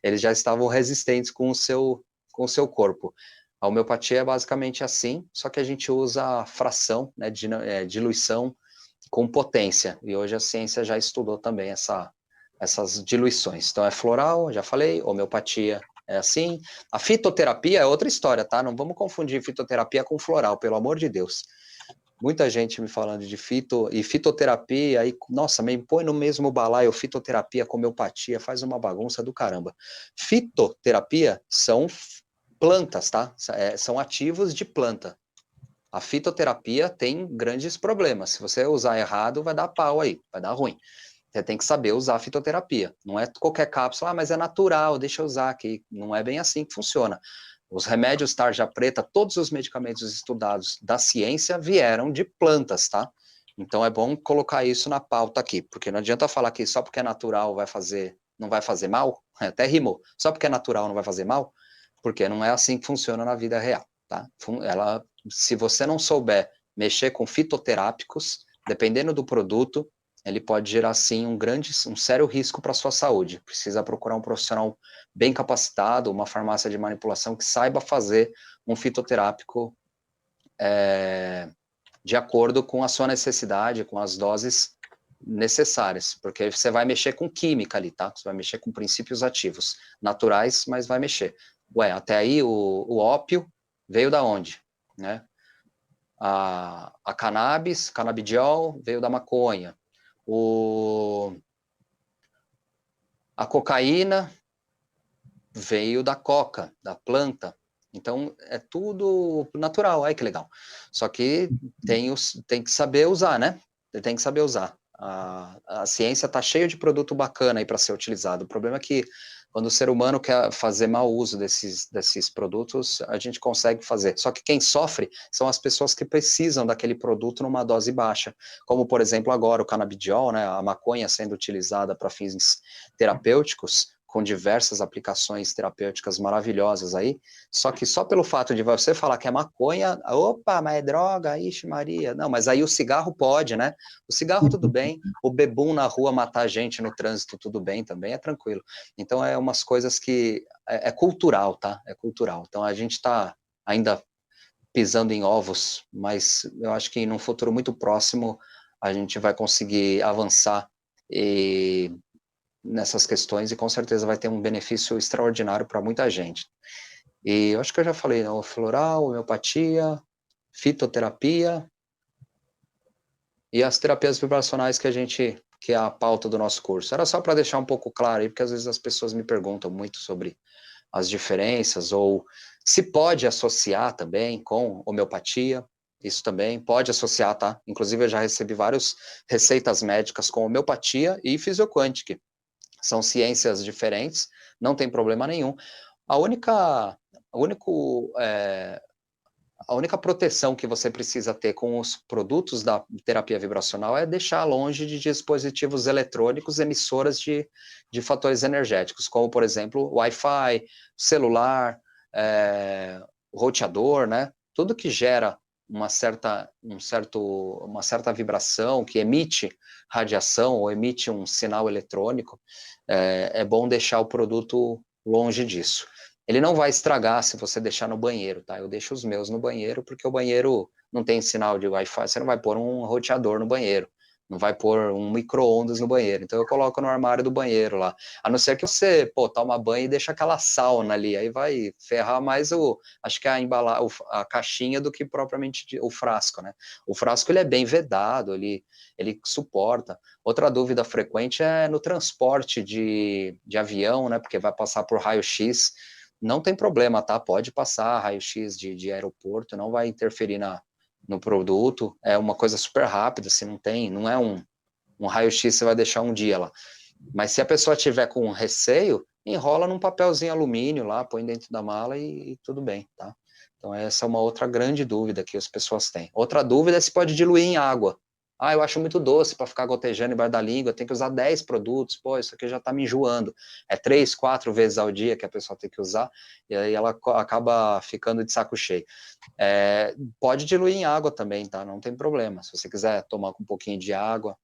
S1: eles já estavam resistentes com o seu corpo. A homeopatia é basicamente assim, só que a gente usa a fração, né, diluição com potência, e hoje a ciência já estudou também essas diluições. Então é floral, já falei, homeopatia é assim. A fitoterapia é outra história, tá? Não vamos confundir fitoterapia com floral, pelo amor de Deus. Muita gente me falando de fitoterapia, aí, nossa, me põe no mesmo balaio fitoterapia com homeopatia, faz uma bagunça do caramba. Fitoterapia são plantas, tá? São ativos de planta. A fitoterapia tem grandes problemas. Se você usar errado, vai dar pau aí, vai dar ruim. Você tem que saber usar a fitoterapia. Não é qualquer cápsula, mas é natural, deixa eu usar aqui. Não é bem assim que funciona. Os remédios tarja preta, todos os medicamentos estudados da ciência vieram de plantas, tá? Então é bom colocar isso na pauta aqui, porque não adianta falar que só porque é natural não vai fazer mal, até rimou, só porque é natural não vai fazer mal, porque não é assim que funciona na vida real, tá? Se você não souber mexer com fitoterápicos, dependendo do produto, ele pode gerar sim um sério risco para a sua saúde. Precisa procurar um profissional bem capacitado, uma farmácia de manipulação que saiba fazer um fitoterápico de acordo com a sua necessidade, com as doses necessárias, porque você vai mexer com química ali, tá? Você vai mexer com princípios ativos, naturais, mas vai mexer. Ué, até aí o ópio veio da onde, né? A cannabis, canabidiol, veio da maconha. A cocaína veio da coca, da planta. Então, é tudo natural, olha que legal. Só que tem que saber usar, né? Tem que saber usar. A ciência está cheia de produto bacana aí para ser utilizado. O problema é que quando o ser humano quer fazer mau uso desses produtos, a gente consegue fazer. Só que quem sofre são as pessoas que precisam daquele produto numa dose baixa. Como, por exemplo, agora o canabidiol, né, a maconha sendo utilizada para fins terapêuticos, com diversas aplicações terapêuticas maravilhosas aí, só que só pelo fato de você falar que é maconha, opa, mas é droga, ixi Maria, não, mas aí o cigarro pode, né? O cigarro tudo bem, o bebum na rua matar gente no trânsito tudo bem também, é tranquilo. Então é umas coisas que é cultural, tá? É cultural. Então a gente está ainda pisando em ovos, mas eu acho que num futuro muito próximo a gente vai conseguir avançar nessas questões e com certeza vai ter um benefício extraordinário para muita gente. E eu acho que eu já falei, né? Floral, homeopatia, fitoterapia e as terapias vibracionais que é a pauta do nosso curso. Era só para deixar um pouco claro aí, porque às vezes as pessoas me perguntam muito sobre as diferenças ou se pode associar também com homeopatia. Isso também pode associar, tá? Inclusive eu já recebi várias receitas médicas com homeopatia e fisioquântica. São ciências diferentes, não tem problema nenhum. A única a única proteção que você precisa ter com os produtos da terapia vibracional é deixar longe de dispositivos eletrônicos emissoras de fatores energéticos, como, por exemplo, Wi-Fi, celular, roteador, né? Tudo que gera uma certa vibração, que emite radiação ou emite um sinal eletrônico, é bom deixar o produto longe disso. Ele não vai estragar se você deixar no banheiro, tá? Eu deixo os meus no banheiro, porque o banheiro não tem sinal de Wi-Fi, você não vai pôr um roteador no banheiro, não vai pôr um micro-ondas no banheiro, então eu coloco no armário do banheiro lá, a não ser que você, toma banho e deixa aquela sauna ali, aí vai ferrar mais acho que a caixinha do que propriamente o frasco, né? O frasco, ele é bem vedado, ele suporta. Outra dúvida frequente é no transporte de avião, né? Porque vai passar por raio-x. Não tem problema, tá? Pode passar raio-x de aeroporto, não vai interferir no produto, é uma coisa super rápida, assim, não é um raio-x que você vai deixar um dia lá. Mas se a pessoa tiver com receio, enrola num papelzinho alumínio lá, põe dentro da mala e tudo bem, tá? Então essa é uma outra grande dúvida que as pessoas têm. Outra dúvida é se pode diluir em água. Eu acho muito doce para ficar gotejando embaixo da língua, tem que usar 10 produtos, isso aqui já está me enjoando. É 3, 4 vezes ao dia que a pessoa tem que usar, e aí ela acaba ficando de saco cheio. Pode diluir em água também, tá? Não tem problema. Se você quiser tomar com um pouquinho de água,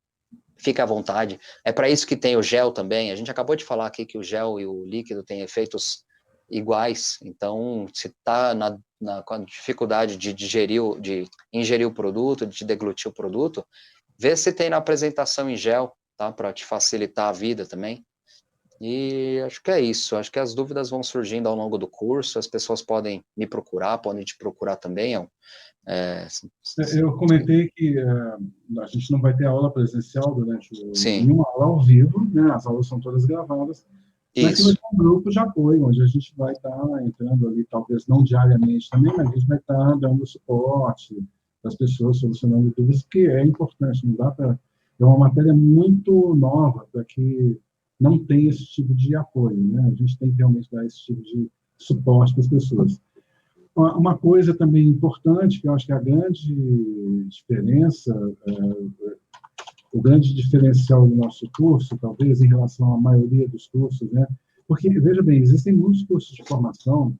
S1: fica à vontade. É para isso que tem o gel também. A gente acabou de falar aqui que o gel e o líquido têm efeitos iguais, então se está com a dificuldade de ingerir o produto, de deglutir o produto, vê se tem na apresentação em gel, tá? Para te facilitar a vida também. E acho que é isso, acho que as dúvidas vão surgindo ao longo do curso, as pessoas podem me procurar, podem te procurar também.
S2: Eu comentei que a gente não vai ter aula presencial durante
S1: Sim.
S2: nenhuma aula ao vivo, né? As aulas são todas gravadas, mas que vai ter um grupo de apoio, onde a gente vai estar entrando ali, talvez não diariamente também, mas a gente vai estar dando suporte para as pessoas, solucionando dúvidas, que é importante, não dá para... É uma matéria muito nova para que não tenha esse tipo de apoio, né? A gente tem que realmente dar esse tipo de suporte para as pessoas. Uma coisa também importante, que eu acho que é a grande diferença, o grande diferencial do nosso curso, talvez, em relação à maioria dos cursos, né? Porque, veja bem, existem muitos cursos de formação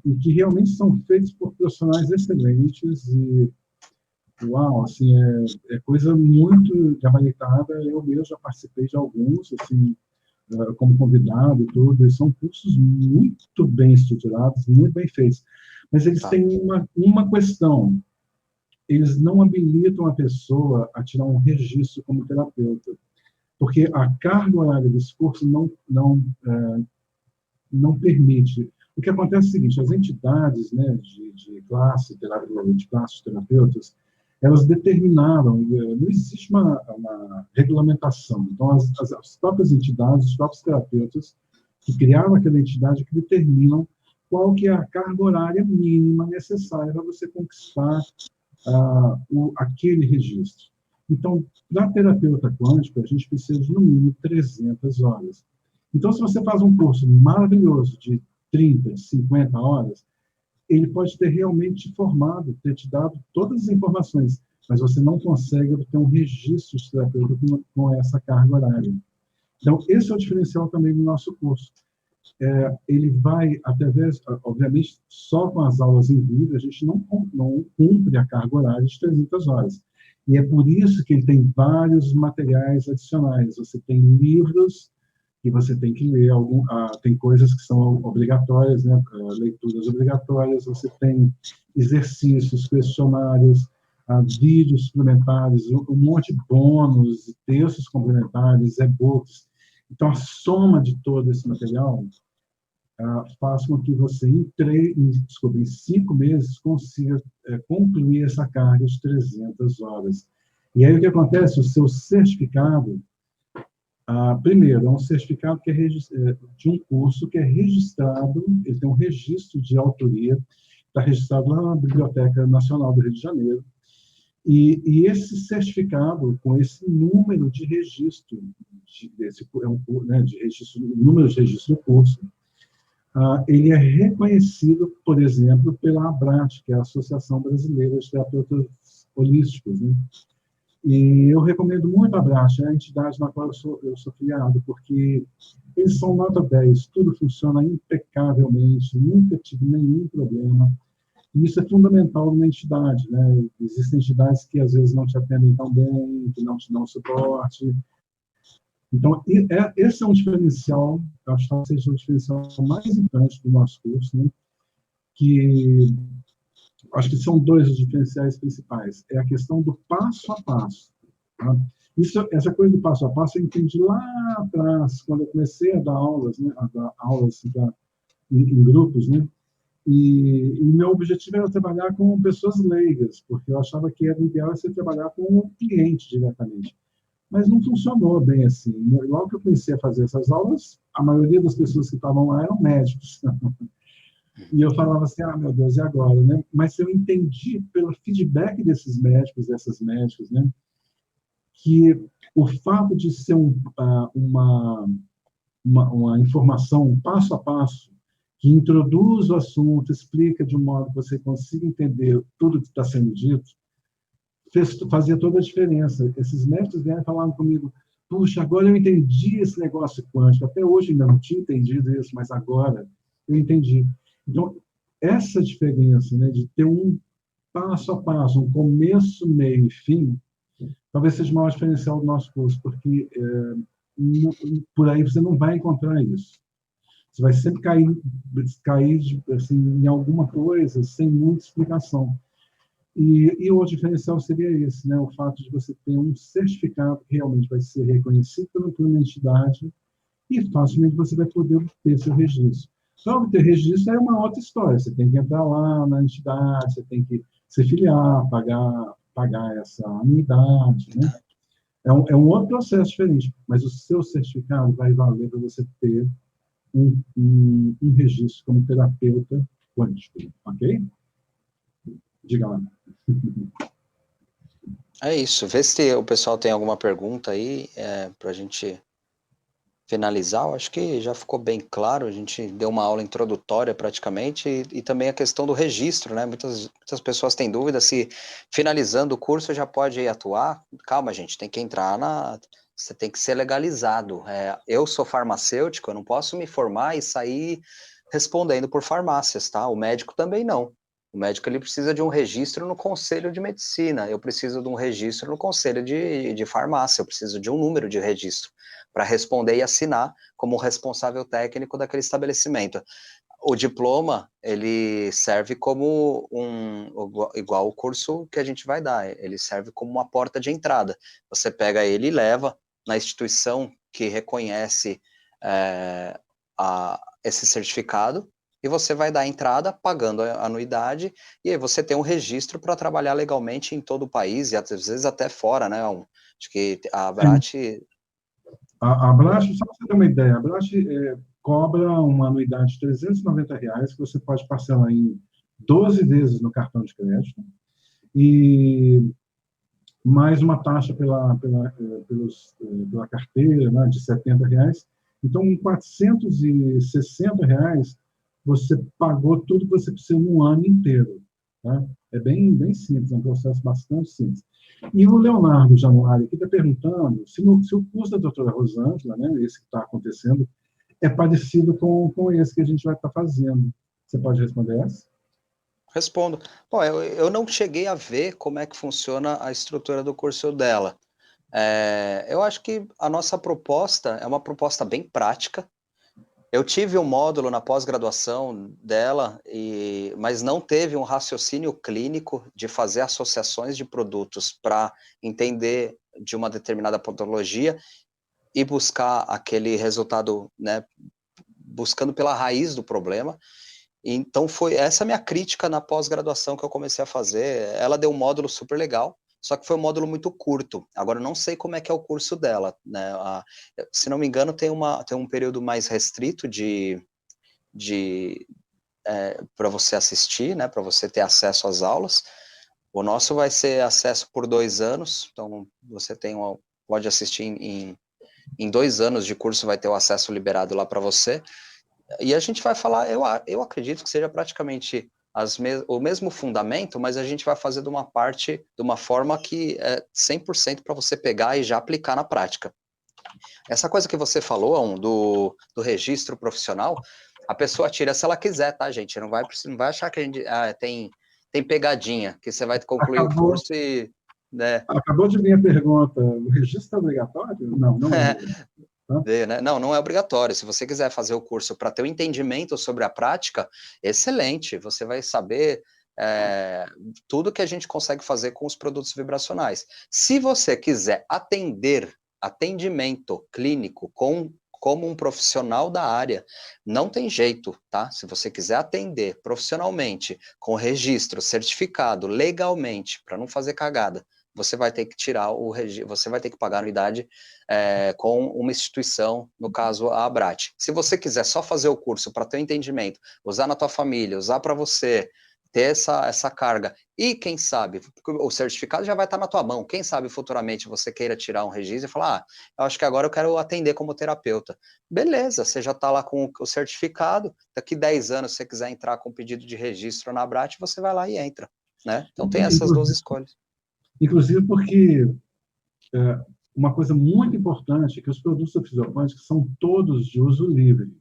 S2: e que realmente são feitos por profissionais excelentes e, uau, assim, é coisa muito gabaritada. Eu mesmo já participei de alguns, assim, como convidado e tudo, e são cursos muito bem estruturados, muito bem feitos. Mas eles têm uma questão: eles não habilitam a pessoa a tirar um registro como terapeuta, porque a carga horária desse curso não permite. O que acontece é o seguinte: as entidades, né, de classe, de classes terapeutas, elas determinaram, não existe uma regulamentação. Então, as próprias entidades, os próprios terapeutas que criaram aquela entidade, que determinam qual que é a carga horária mínima necessária para você conquistar aquele registro. Então, para terapeuta quântico, a gente precisa de, no mínimo, 300 horas. Então, se você faz um curso maravilhoso de 30, 50 horas, ele pode ter realmente te formado, ter te dado todas as informações, mas você não consegue obter um registro de terapeuta com essa carga horária. Então, esse é o diferencial também do nosso curso. Ele vai, através, obviamente, só com as aulas em vídeo, a gente não cumpre a carga horária de 300 horas. E é por isso que ele tem vários materiais adicionais. Você tem livros que você tem que ler, tem coisas que são obrigatórias, né? Leituras obrigatórias, você tem exercícios, questionários, vídeos suplementares, um monte de bônus, textos complementares, e-books. Então, a soma de todo esse material faz com que você, em 5 meses, consiga concluir essa carga de 300 horas. E aí, o que acontece? O seu certificado, primeiro, é um certificado que de um curso que é registrado, ele tem um registro de autoria, está registrado lá na Biblioteca Nacional do Rio de Janeiro, e esse certificado, com esse número de registro, número de registro do curso, ele é reconhecido, por exemplo, pela ABRAT, que é a Associação Brasileira de Terapeutas Holísticos, né? E eu recomendo muito a ABRAT, é a entidade na qual eu sou filiado, porque eles são nota 10, tudo funciona impecavelmente, nunca tive nenhum problema. E isso é fundamental numa entidade, né? Existem entidades que às vezes não te atendem tão bem, que não te dão suporte. Então, esse é um diferencial, eu acho que talvez seja um diferencial mais importante do nosso curso, né? Que acho que são dois os diferenciais principais. É a questão do passo a passo. Tá? Essa coisa do passo a passo eu entendi lá atrás, quando eu comecei a dar aulas, né? A dar aulas assim, em grupos, né? E meu objetivo era trabalhar com pessoas leigas, porque eu achava que era o ideal você trabalhar com o cliente diretamente. Mas não funcionou bem assim. Logo que eu comecei a fazer essas aulas, a maioria das pessoas que estavam lá eram médicos. E eu falava assim, meu Deus, e agora, né? Mas eu entendi pelo feedback desses médicos, dessas médicas, né? Que o fato de ser uma informação um passo a passo, que introduz o assunto, explica de um modo que você consiga entender tudo que está sendo dito, fazia toda a diferença. Esses médicos vieram falando comigo, puxa, agora eu entendi esse negócio quântico. Até hoje ainda não tinha entendido isso, mas agora eu entendi. Então, essa diferença, né, de ter um passo a passo, um começo, meio e fim, talvez seja o maior diferencial do nosso curso, porque por aí você não vai encontrar isso. Você vai sempre cair assim, em alguma coisa sem muita explicação. E o outro diferencial seria esse, né? O fato de você ter um certificado que realmente vai ser reconhecido por uma entidade e facilmente você vai poder obter seu registro. Para obter registro é uma outra história. Você tem que entrar lá na entidade, você tem que se filiar, pagar essa anuidade, né? É um outro processo diferente, mas o seu certificado vai valer para você ter um registro como terapeuta quântico, ok? Diga lá.
S1: É isso. Vê se o pessoal tem alguma pergunta aí para a gente finalizar. Eu acho que já ficou bem claro. A gente deu uma aula introdutória praticamente e também a questão do registro, né? Muitas pessoas têm dúvida se finalizando o curso já pode atuar. Calma, gente, tem que entrar Você tem que ser legalizado. Eu sou farmacêutico, eu não posso me formar e sair respondendo por farmácias, tá? O médico também não. O médico ele precisa de um registro no Conselho de Medicina, eu preciso de um registro no Conselho de Farmácia, eu preciso de um número de registro para responder e assinar como responsável técnico daquele estabelecimento. O diploma, ele serve como igual o curso que a gente vai dar, ele serve como uma porta de entrada. Você pega ele e leva na instituição que reconhece esse certificado, e você vai dar a entrada pagando a anuidade, e aí você tem um registro para trabalhar legalmente em todo o país, e às vezes até fora, né? Acho que a ABRAT...
S2: A Blast, só para você ter uma ideia, a Blast cobra uma anuidade de R$ 390, que você pode parcelar em 12 vezes no cartão de crédito, e mais uma taxa pela carteira, né, de R$ 70. Então, em R$ 460, você pagou tudo que você precisa no ano inteiro. Tá? É bem, bem simples, é um processo bastante simples. E o Leonardo Januário aqui está perguntando se o curso da doutora Rosângela, né, esse que está acontecendo, é parecido com esse que a gente vai estar fazendo. Você pode responder essa?
S1: Respondo. Bom, eu não cheguei a ver como é que funciona a estrutura do curso dela. Eu acho que a nossa proposta é uma proposta bem prática. Eu tive um módulo na pós-graduação dela, mas não teve um raciocínio clínico de fazer associações de produtos para entender de uma determinada patologia e buscar aquele resultado, né, buscando pela raiz do problema. Então foi essa a minha crítica na pós-graduação que eu comecei a fazer. Ela deu um módulo super legal, só que foi um módulo muito curto. Agora eu não sei como é que é o curso dela, né? Se não me engano, tem um período mais restrito para você assistir, né? Para você ter acesso às aulas. O nosso vai ser acesso por 2 anos, então você pode assistir em 2 anos de curso, vai ter o acesso liberado lá para você. E a gente vai falar, eu acredito que seja praticamente o mesmo fundamento, mas a gente vai fazer de uma forma que é 100% para você pegar e já aplicar na prática. Essa coisa que você falou, do registro profissional, a pessoa tira se ela quiser, tá, gente? Não vai achar que a gente tem pegadinha, que você vai concluir o curso e... Né?
S2: Acabou de vir a pergunta, o registro é obrigatório? Não, não é.
S1: Né? Não é obrigatório. Se você quiser fazer o curso para ter um entendimento sobre a prática, excelente. Você vai saber tudo que a gente consegue fazer com os produtos vibracionais. Se você quiser atendimento clínico como um profissional da área, não tem jeito, tá? Se você quiser atender profissionalmente, com registro, certificado, legalmente, para não fazer cagada, você vai ter que você vai ter que pagar anuidade com uma instituição, no caso a Abrat. Se você quiser só fazer o curso para ter um entendimento, usar na tua família, usar para você ter essa carga, e quem sabe, o certificado já vai estar na tua mão, quem sabe futuramente você queira tirar um registro e falar, eu acho que agora eu quero atender como terapeuta. Beleza, você já está lá com o certificado, daqui 10 anos, se você quiser entrar com pedido de registro na Abrat, você vai lá e entra, né? Então tem essas duas escolhas.
S2: Inclusive porque uma coisa muito importante é que os produtos da Fisioplantic são todos de uso livre.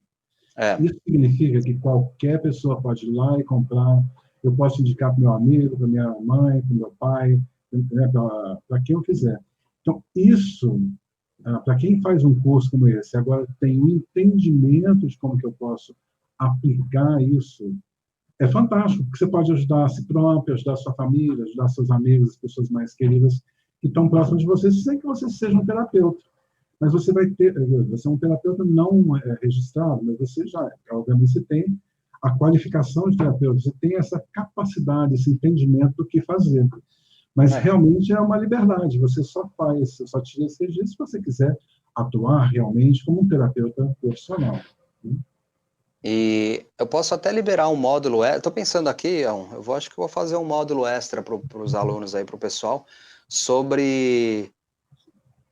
S2: Isso significa que qualquer pessoa pode ir lá e comprar. Eu posso indicar para o meu amigo, para minha mãe, para o meu pai, né, para quem eu quiser. Então, isso, para quem faz um curso como esse, agora tem um entendimento de como que eu posso aplicar isso, é fantástico, porque você pode ajudar a si próprio, ajudar a sua família, ajudar seus amigos, as pessoas mais queridas que estão próximas de você, sem que você seja um terapeuta. Mas você é um terapeuta não registrado, mas você já, obviamente, você tem a qualificação de terapeuta, você tem essa capacidade, esse entendimento do que fazer. Mas realmente é uma liberdade, você só tira esse registro se você quiser atuar realmente como um terapeuta profissional.
S1: E eu posso até liberar um módulo, estou pensando aqui, acho que vou fazer um módulo extra para os alunos aí, para o pessoal, sobre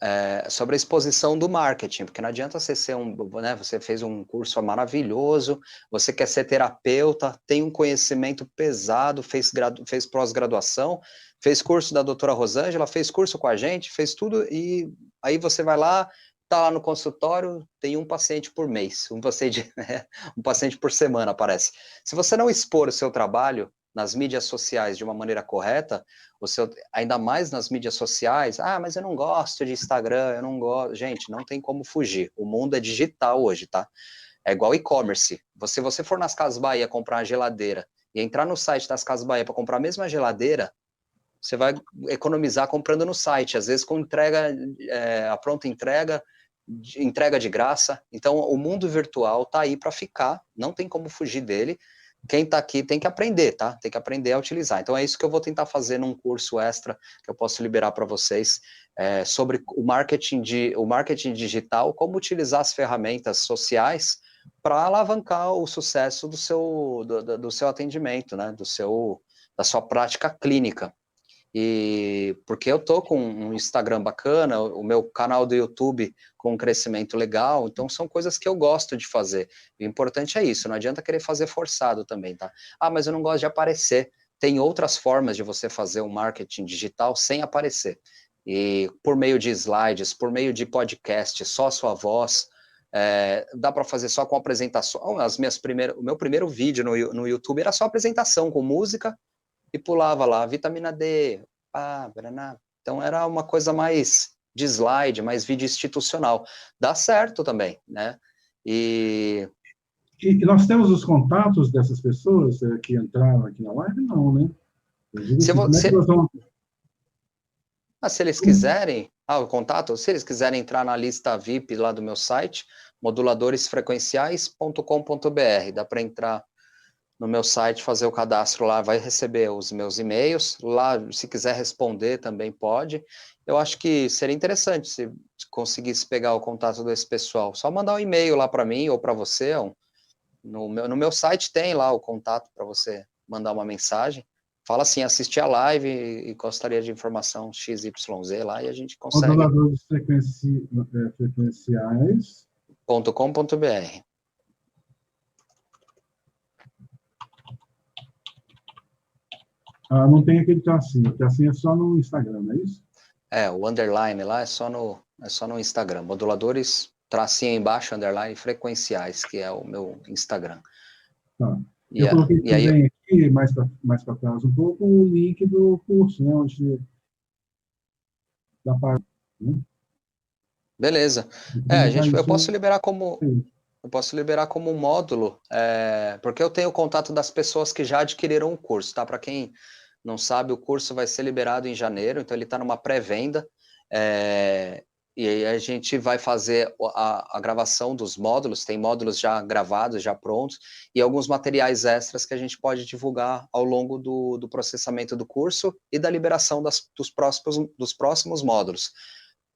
S1: a exposição do marketing, porque não adianta você ser né, você fez um curso maravilhoso, você quer ser terapeuta, tem um conhecimento pesado, fez pós-graduação, fez curso da doutora Rosângela, fez curso com a gente, fez tudo, e aí você vai lá, tá lá no consultório, tem um paciente por mês, um paciente por semana, aparece. Se você não expor o seu trabalho nas mídias sociais de uma maneira correta, ainda mais nas mídias sociais, mas eu não gosto de Instagram, eu não gosto. Gente, não tem como fugir. O mundo é digital hoje, tá? É igual e-commerce. Se você for nas Casas Bahia comprar uma geladeira e entrar no site das Casas Bahia para comprar a mesma geladeira, você vai economizar comprando no site, às vezes com a pronta entrega de graça. Então, o mundo virtual tá aí para ficar, não tem como fugir dele. Quem está aqui tem que aprender, tá? Tem que aprender a utilizar. Então, é isso que eu vou tentar fazer num curso extra que eu posso liberar para vocês sobre o marketing digital, como utilizar as ferramentas sociais para alavancar o sucesso do seu atendimento, né? Da sua prática clínica. E porque eu tô com um Instagram bacana, o meu canal do YouTube com um crescimento legal, então são coisas que eu gosto de fazer. O importante é isso, não adianta querer fazer forçado também, tá? Mas eu não gosto de aparecer. Tem outras formas de você fazer um marketing digital sem aparecer. E por meio de slides, por meio de podcast, só a sua voz, dá para fazer só com apresentação. O meu primeiro vídeo no YouTube era só apresentação com música, e pulava lá, vitamina D, então era uma coisa mais de slide, mais vídeo institucional. Dá certo também, né? E
S2: nós temos os contatos dessas pessoas que entraram aqui na live? Não, né?
S1: Se eles quiserem, o contato, se eles quiserem entrar na lista VIP lá do meu site, moduladoresfrequenciais.com.br, dá para entrar no meu site, fazer o cadastro lá, vai receber os meus e-mails, lá, se quiser responder também pode. Eu acho que seria interessante se conseguisse pegar o contato desse pessoal, só mandar um e-mail lá para mim ou para você, no meu site tem lá o contato para você mandar uma mensagem, fala assim, assisti a live e gostaria de informação XYZ lá e a gente consegue.
S2: Moduladores frequenciais.
S1: .com.br.
S2: Ah, não tem aquele tracinho. O tracinho é só no Instagram, não é isso?
S1: O underline lá é só no Instagram. Moduladores, tracinho embaixo, underline, frequenciais, que é o meu Instagram.
S2: Tá.
S1: E,
S2: Eu coloquei
S1: e aí,
S2: também aqui, mais para trás um pouco, o link do curso, né? Onde dá para. Né?
S1: beleza.
S2: Vou
S1: A
S2: botar
S1: gente, eu
S2: isso
S1: posso liberar como
S2: aí.
S1: eu posso liberar como um módulo, porque eu tenho o contato das pessoas que já adquiriram o curso, tá? Para quem não sabe, o curso vai ser liberado em janeiro, então ele está numa pré-venda, e aí a gente vai fazer a gravação dos módulos, tem módulos já gravados, já prontos, e alguns materiais extras que a gente pode divulgar ao longo do processamento do curso e da liberação dos próximos módulos.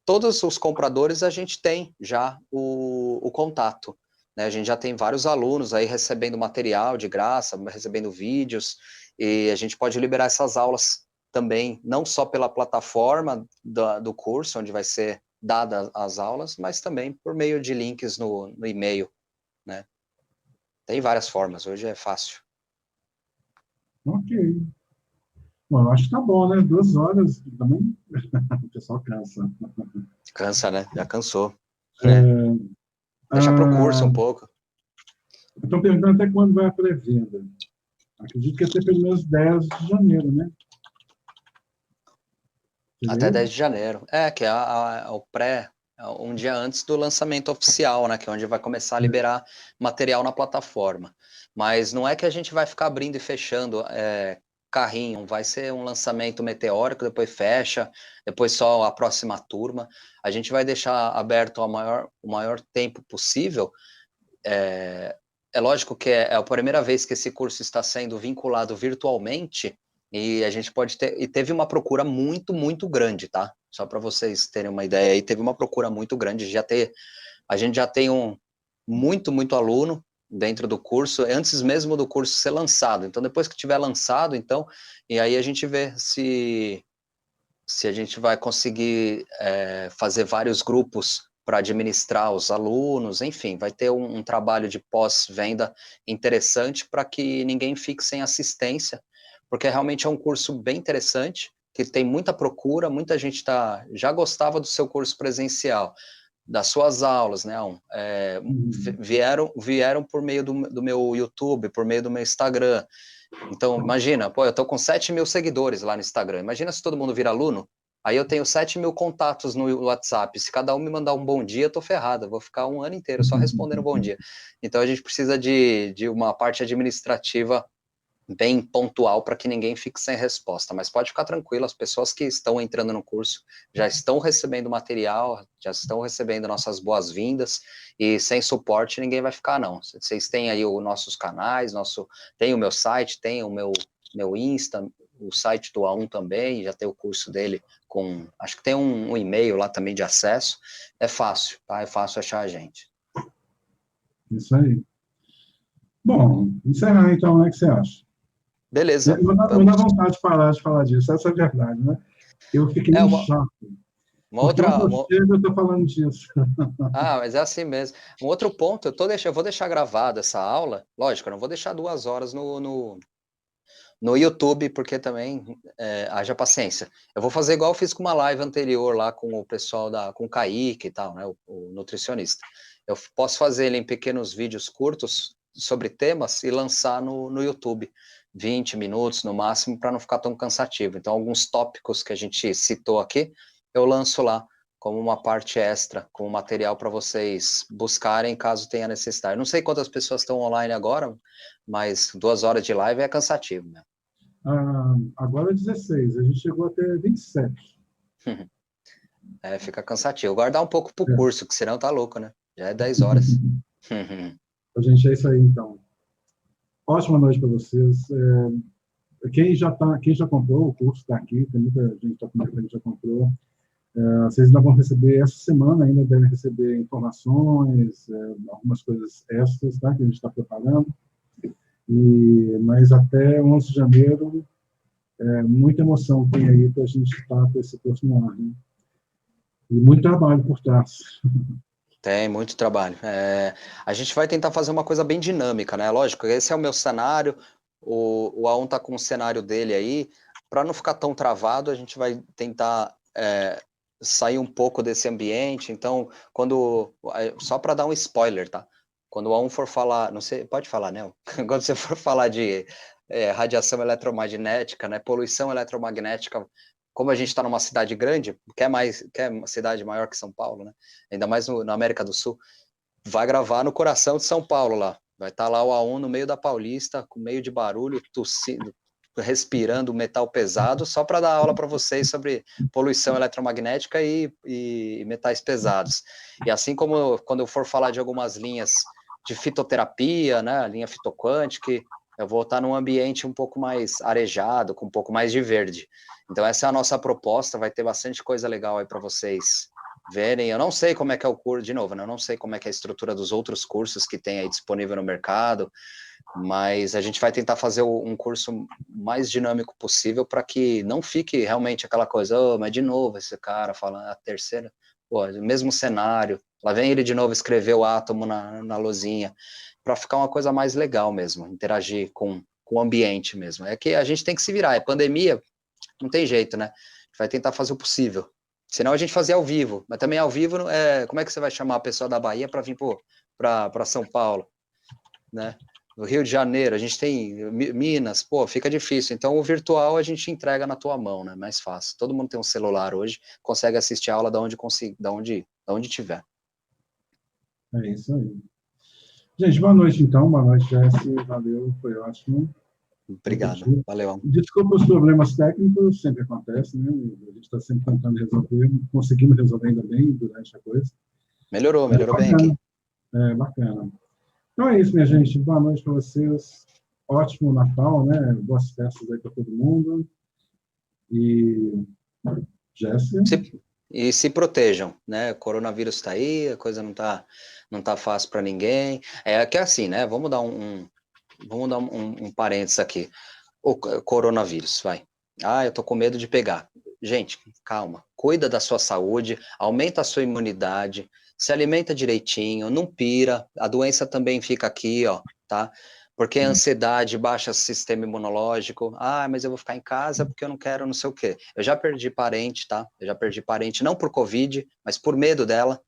S1: Todos os compradores a gente tem já o contato, né? A gente já tem vários alunos aí recebendo material de graça, recebendo vídeos, e a gente pode liberar essas aulas também, não só pela plataforma do curso, onde vai ser dadas as aulas, mas também por meio de links no e-mail, né? Tem várias formas, hoje é fácil.
S2: Ok. Bom, eu acho que tá bom, né? 2 horas também. O pessoal cansa.
S1: Cansa, né? Já cansou, né? Deixa para o curso
S2: Ah,
S1: um pouco.
S2: estão perguntando até quando vai a pré-venda. Acredito que até pelo menos 10 de janeiro, né?
S1: Até
S2: Entendeu?
S1: 10 de janeiro. Que é o pré, um dia antes do lançamento oficial, né? Que é onde vai começar a liberar material na plataforma. Mas não é que a gente vai ficar abrindo e fechando carrinho, vai ser um lançamento meteórico, depois fecha, depois só a próxima turma. A gente vai deixar aberto o maior tempo possível. É lógico que é a primeira vez que esse curso está sendo vinculado virtualmente, e a gente pode ter, e teve uma procura muito, muito grande, tá? Só para vocês terem uma ideia, aí teve uma procura muito grande, a gente já tem muito, muito aluno dentro do curso, antes mesmo do curso ser lançado. Então, depois que tiver lançado, então, e aí a gente vê se a gente vai conseguir fazer vários grupos para administrar os alunos, enfim, vai ter um trabalho de pós-venda interessante para que ninguém fique sem assistência, porque realmente é um curso bem interessante, que tem muita procura, muita gente já gostava do seu curso presencial, das suas aulas, né?
S2: Uhum.
S1: Vieram por meio do meu YouTube, por meio do meu Instagram. Então, imagina, pô, eu tô com 7.000 seguidores lá no Instagram. Imagina se todo mundo vira aluno. Aí eu tenho 7.000 contatos no WhatsApp. Se cada um me mandar um bom dia, eu tô ferrado. Eu vou ficar um ano inteiro só respondendo bom dia. Então a gente precisa de uma parte administrativa bem pontual para que ninguém fique sem resposta. Mas pode ficar tranquilo, as pessoas que estão entrando no curso já estão recebendo material, já estão recebendo nossas boas-vindas, e sem suporte ninguém vai ficar, não. Vocês têm aí os nossos canais, tem o meu site, tem o meu Insta, o site do A1 também, já tem o curso dele acho que tem um e-mail lá também de acesso. É fácil, tá? É fácil achar a gente.
S2: Isso aí. Bom, encerrar então, né? O que você acha?
S1: Beleza,
S2: Não dá
S1: vamos.
S2: vontade de parar de falar disso, essa é a verdade, né? Eu fiquei
S1: É
S2: um
S1: uma,
S2: chato,
S1: uma
S2: porque onde
S1: outra,
S2: eu chego eu estou falando disso.
S1: Mas é assim mesmo. Um outro ponto, eu vou deixar gravada essa aula, lógico, eu não vou deixar 2 horas no YouTube, porque também haja paciência. Eu vou fazer igual eu fiz com uma live anterior lá com o pessoal com o Kaique e tal, né, o nutricionista. Eu posso fazer ele em pequenos vídeos curtos sobre temas e lançar no YouTube, 20 minutos no máximo, para não ficar tão cansativo. Então, alguns tópicos que a gente citou aqui, eu lanço lá como uma parte extra, como material para vocês buscarem caso tenha necessidade. Não sei quantas pessoas estão online agora, mas 2 horas de live é cansativo, né?
S2: Agora é 16, a gente chegou até 27.
S1: Fica cansativo. Guardar um pouco pro
S2: É.
S1: curso, que senão tá louco, né? Já é 10 horas.
S2: A gente, é isso aí, então. Ótima noite para vocês. Quem já comprou o curso está aqui, tem muita gente está comentando que já comprou. Vocês ainda vão receber essa semana, ainda devem receber informações, algumas coisas extras, tá, que a gente está preparando. Mas até 11 de janeiro, muita emoção tem aí para a gente estar com esse curso no ar, né? E muito trabalho por trás.
S1: Tem muito trabalho. A gente vai tentar fazer uma coisa bem dinâmica, né? Lógico, esse é o meu cenário. o A1 está com o cenário dele aí. Para não ficar tão travado, a gente vai tentar sair um pouco desse ambiente. Então, só para dar um spoiler, tá? Quando o A1 for falar, não sei, pode falar, né? Quando você for falar de radiação eletromagnética, né? Poluição eletromagnética, como a gente está numa cidade grande, quer uma cidade maior que São Paulo, né? Ainda mais na América do Sul, vai gravar no coração de São Paulo lá. Vai estar lá o A1 no meio da Paulista, com meio de barulho, tossindo, respirando metal pesado, só para dar aula para vocês sobre poluição eletromagnética e metais pesados. E assim como quando eu for falar de algumas linhas de fitoterapia, né, a linha fitoquântica, eu vou estar num ambiente um pouco mais arejado, com um pouco mais de verde. Então essa é a nossa proposta, vai ter bastante coisa legal aí para vocês verem. Eu não sei como é que é o curso, de novo, né? Eu não sei como é que é a estrutura dos outros cursos que tem aí disponível no mercado, mas a gente vai tentar fazer um curso mais dinâmico possível para que não fique realmente aquela coisa, oh, mas de novo esse cara falando a terceira, pô, mesmo cenário, lá vem ele de novo escrever o átomo na lousinha, para ficar uma coisa mais legal mesmo, interagir com o ambiente mesmo. É que a gente tem que se virar, é pandemia, não tem jeito, né? A gente vai tentar fazer o possível. Senão a gente fazia ao vivo, mas também ao vivo, como é que você vai chamar a pessoa da Bahia para vir para São Paulo, né? No Rio de Janeiro, a gente tem Minas, pô, fica difícil. Então, o virtual a gente entrega na tua mão, né? Mais fácil. Todo mundo tem um celular hoje, consegue assistir a aula da onde tiver.
S2: É isso aí. Gente, boa noite, então. Boa noite, Jesse. Valeu, foi ótimo.
S1: Obrigado, valeu.
S2: Desculpa os problemas técnicos, sempre acontece, né? A gente está sempre tentando resolver, conseguimos resolver ainda bem durante a coisa.
S1: Melhorou bem aqui.
S2: É, bacana. Então é isso, minha gente. Boa noite para vocês. Ótimo Natal, né? Boas festas aí para todo mundo. E Jesse?
S1: E se protejam, né? O coronavírus está aí, a coisa não tá fácil para ninguém. É que é assim, né? Vamos dar um parênteses aqui. O coronavírus, vai. Ah, eu tô com medo de pegar. Gente, calma. Cuida da sua saúde, aumenta a sua imunidade, se alimenta direitinho, não pira. A doença também fica aqui, ó, tá? Porque a ansiedade baixa o sistema imunológico. Ah, mas eu vou ficar em casa porque eu não quero não sei o quê. Eu já perdi parente, tá? Eu já perdi parente, não por Covid, mas por medo dela.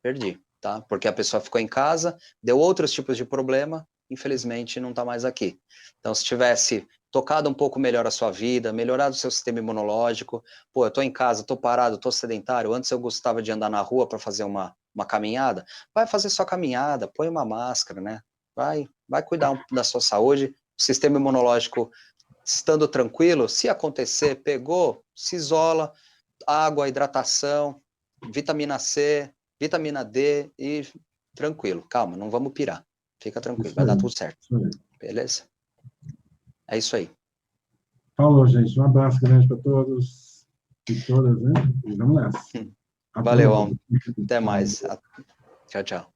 S1: Perdi, tá? Porque a pessoa ficou em casa, deu outros tipos de problema, infelizmente não tá mais aqui. Então, se tivesse tocado um pouco melhor a sua vida, melhorado o seu sistema imunológico, pô, eu tô em casa, tô parado, tô sedentário, antes eu gostava de andar na rua para fazer uma caminhada, vai fazer sua caminhada, põe uma máscara, né? Vai cuidar da sua saúde, o sistema imunológico estando tranquilo, se acontecer, pegou, se isola, água, hidratação, vitamina C, vitamina D e tranquilo, calma, não vamos pirar, fica tranquilo, vai dar tudo certo, beleza? É isso aí.
S2: Falou, gente. Um abraço grande para todos e todas, né? E vamos nessa.
S1: Valeu, até mais. Tchau, tchau.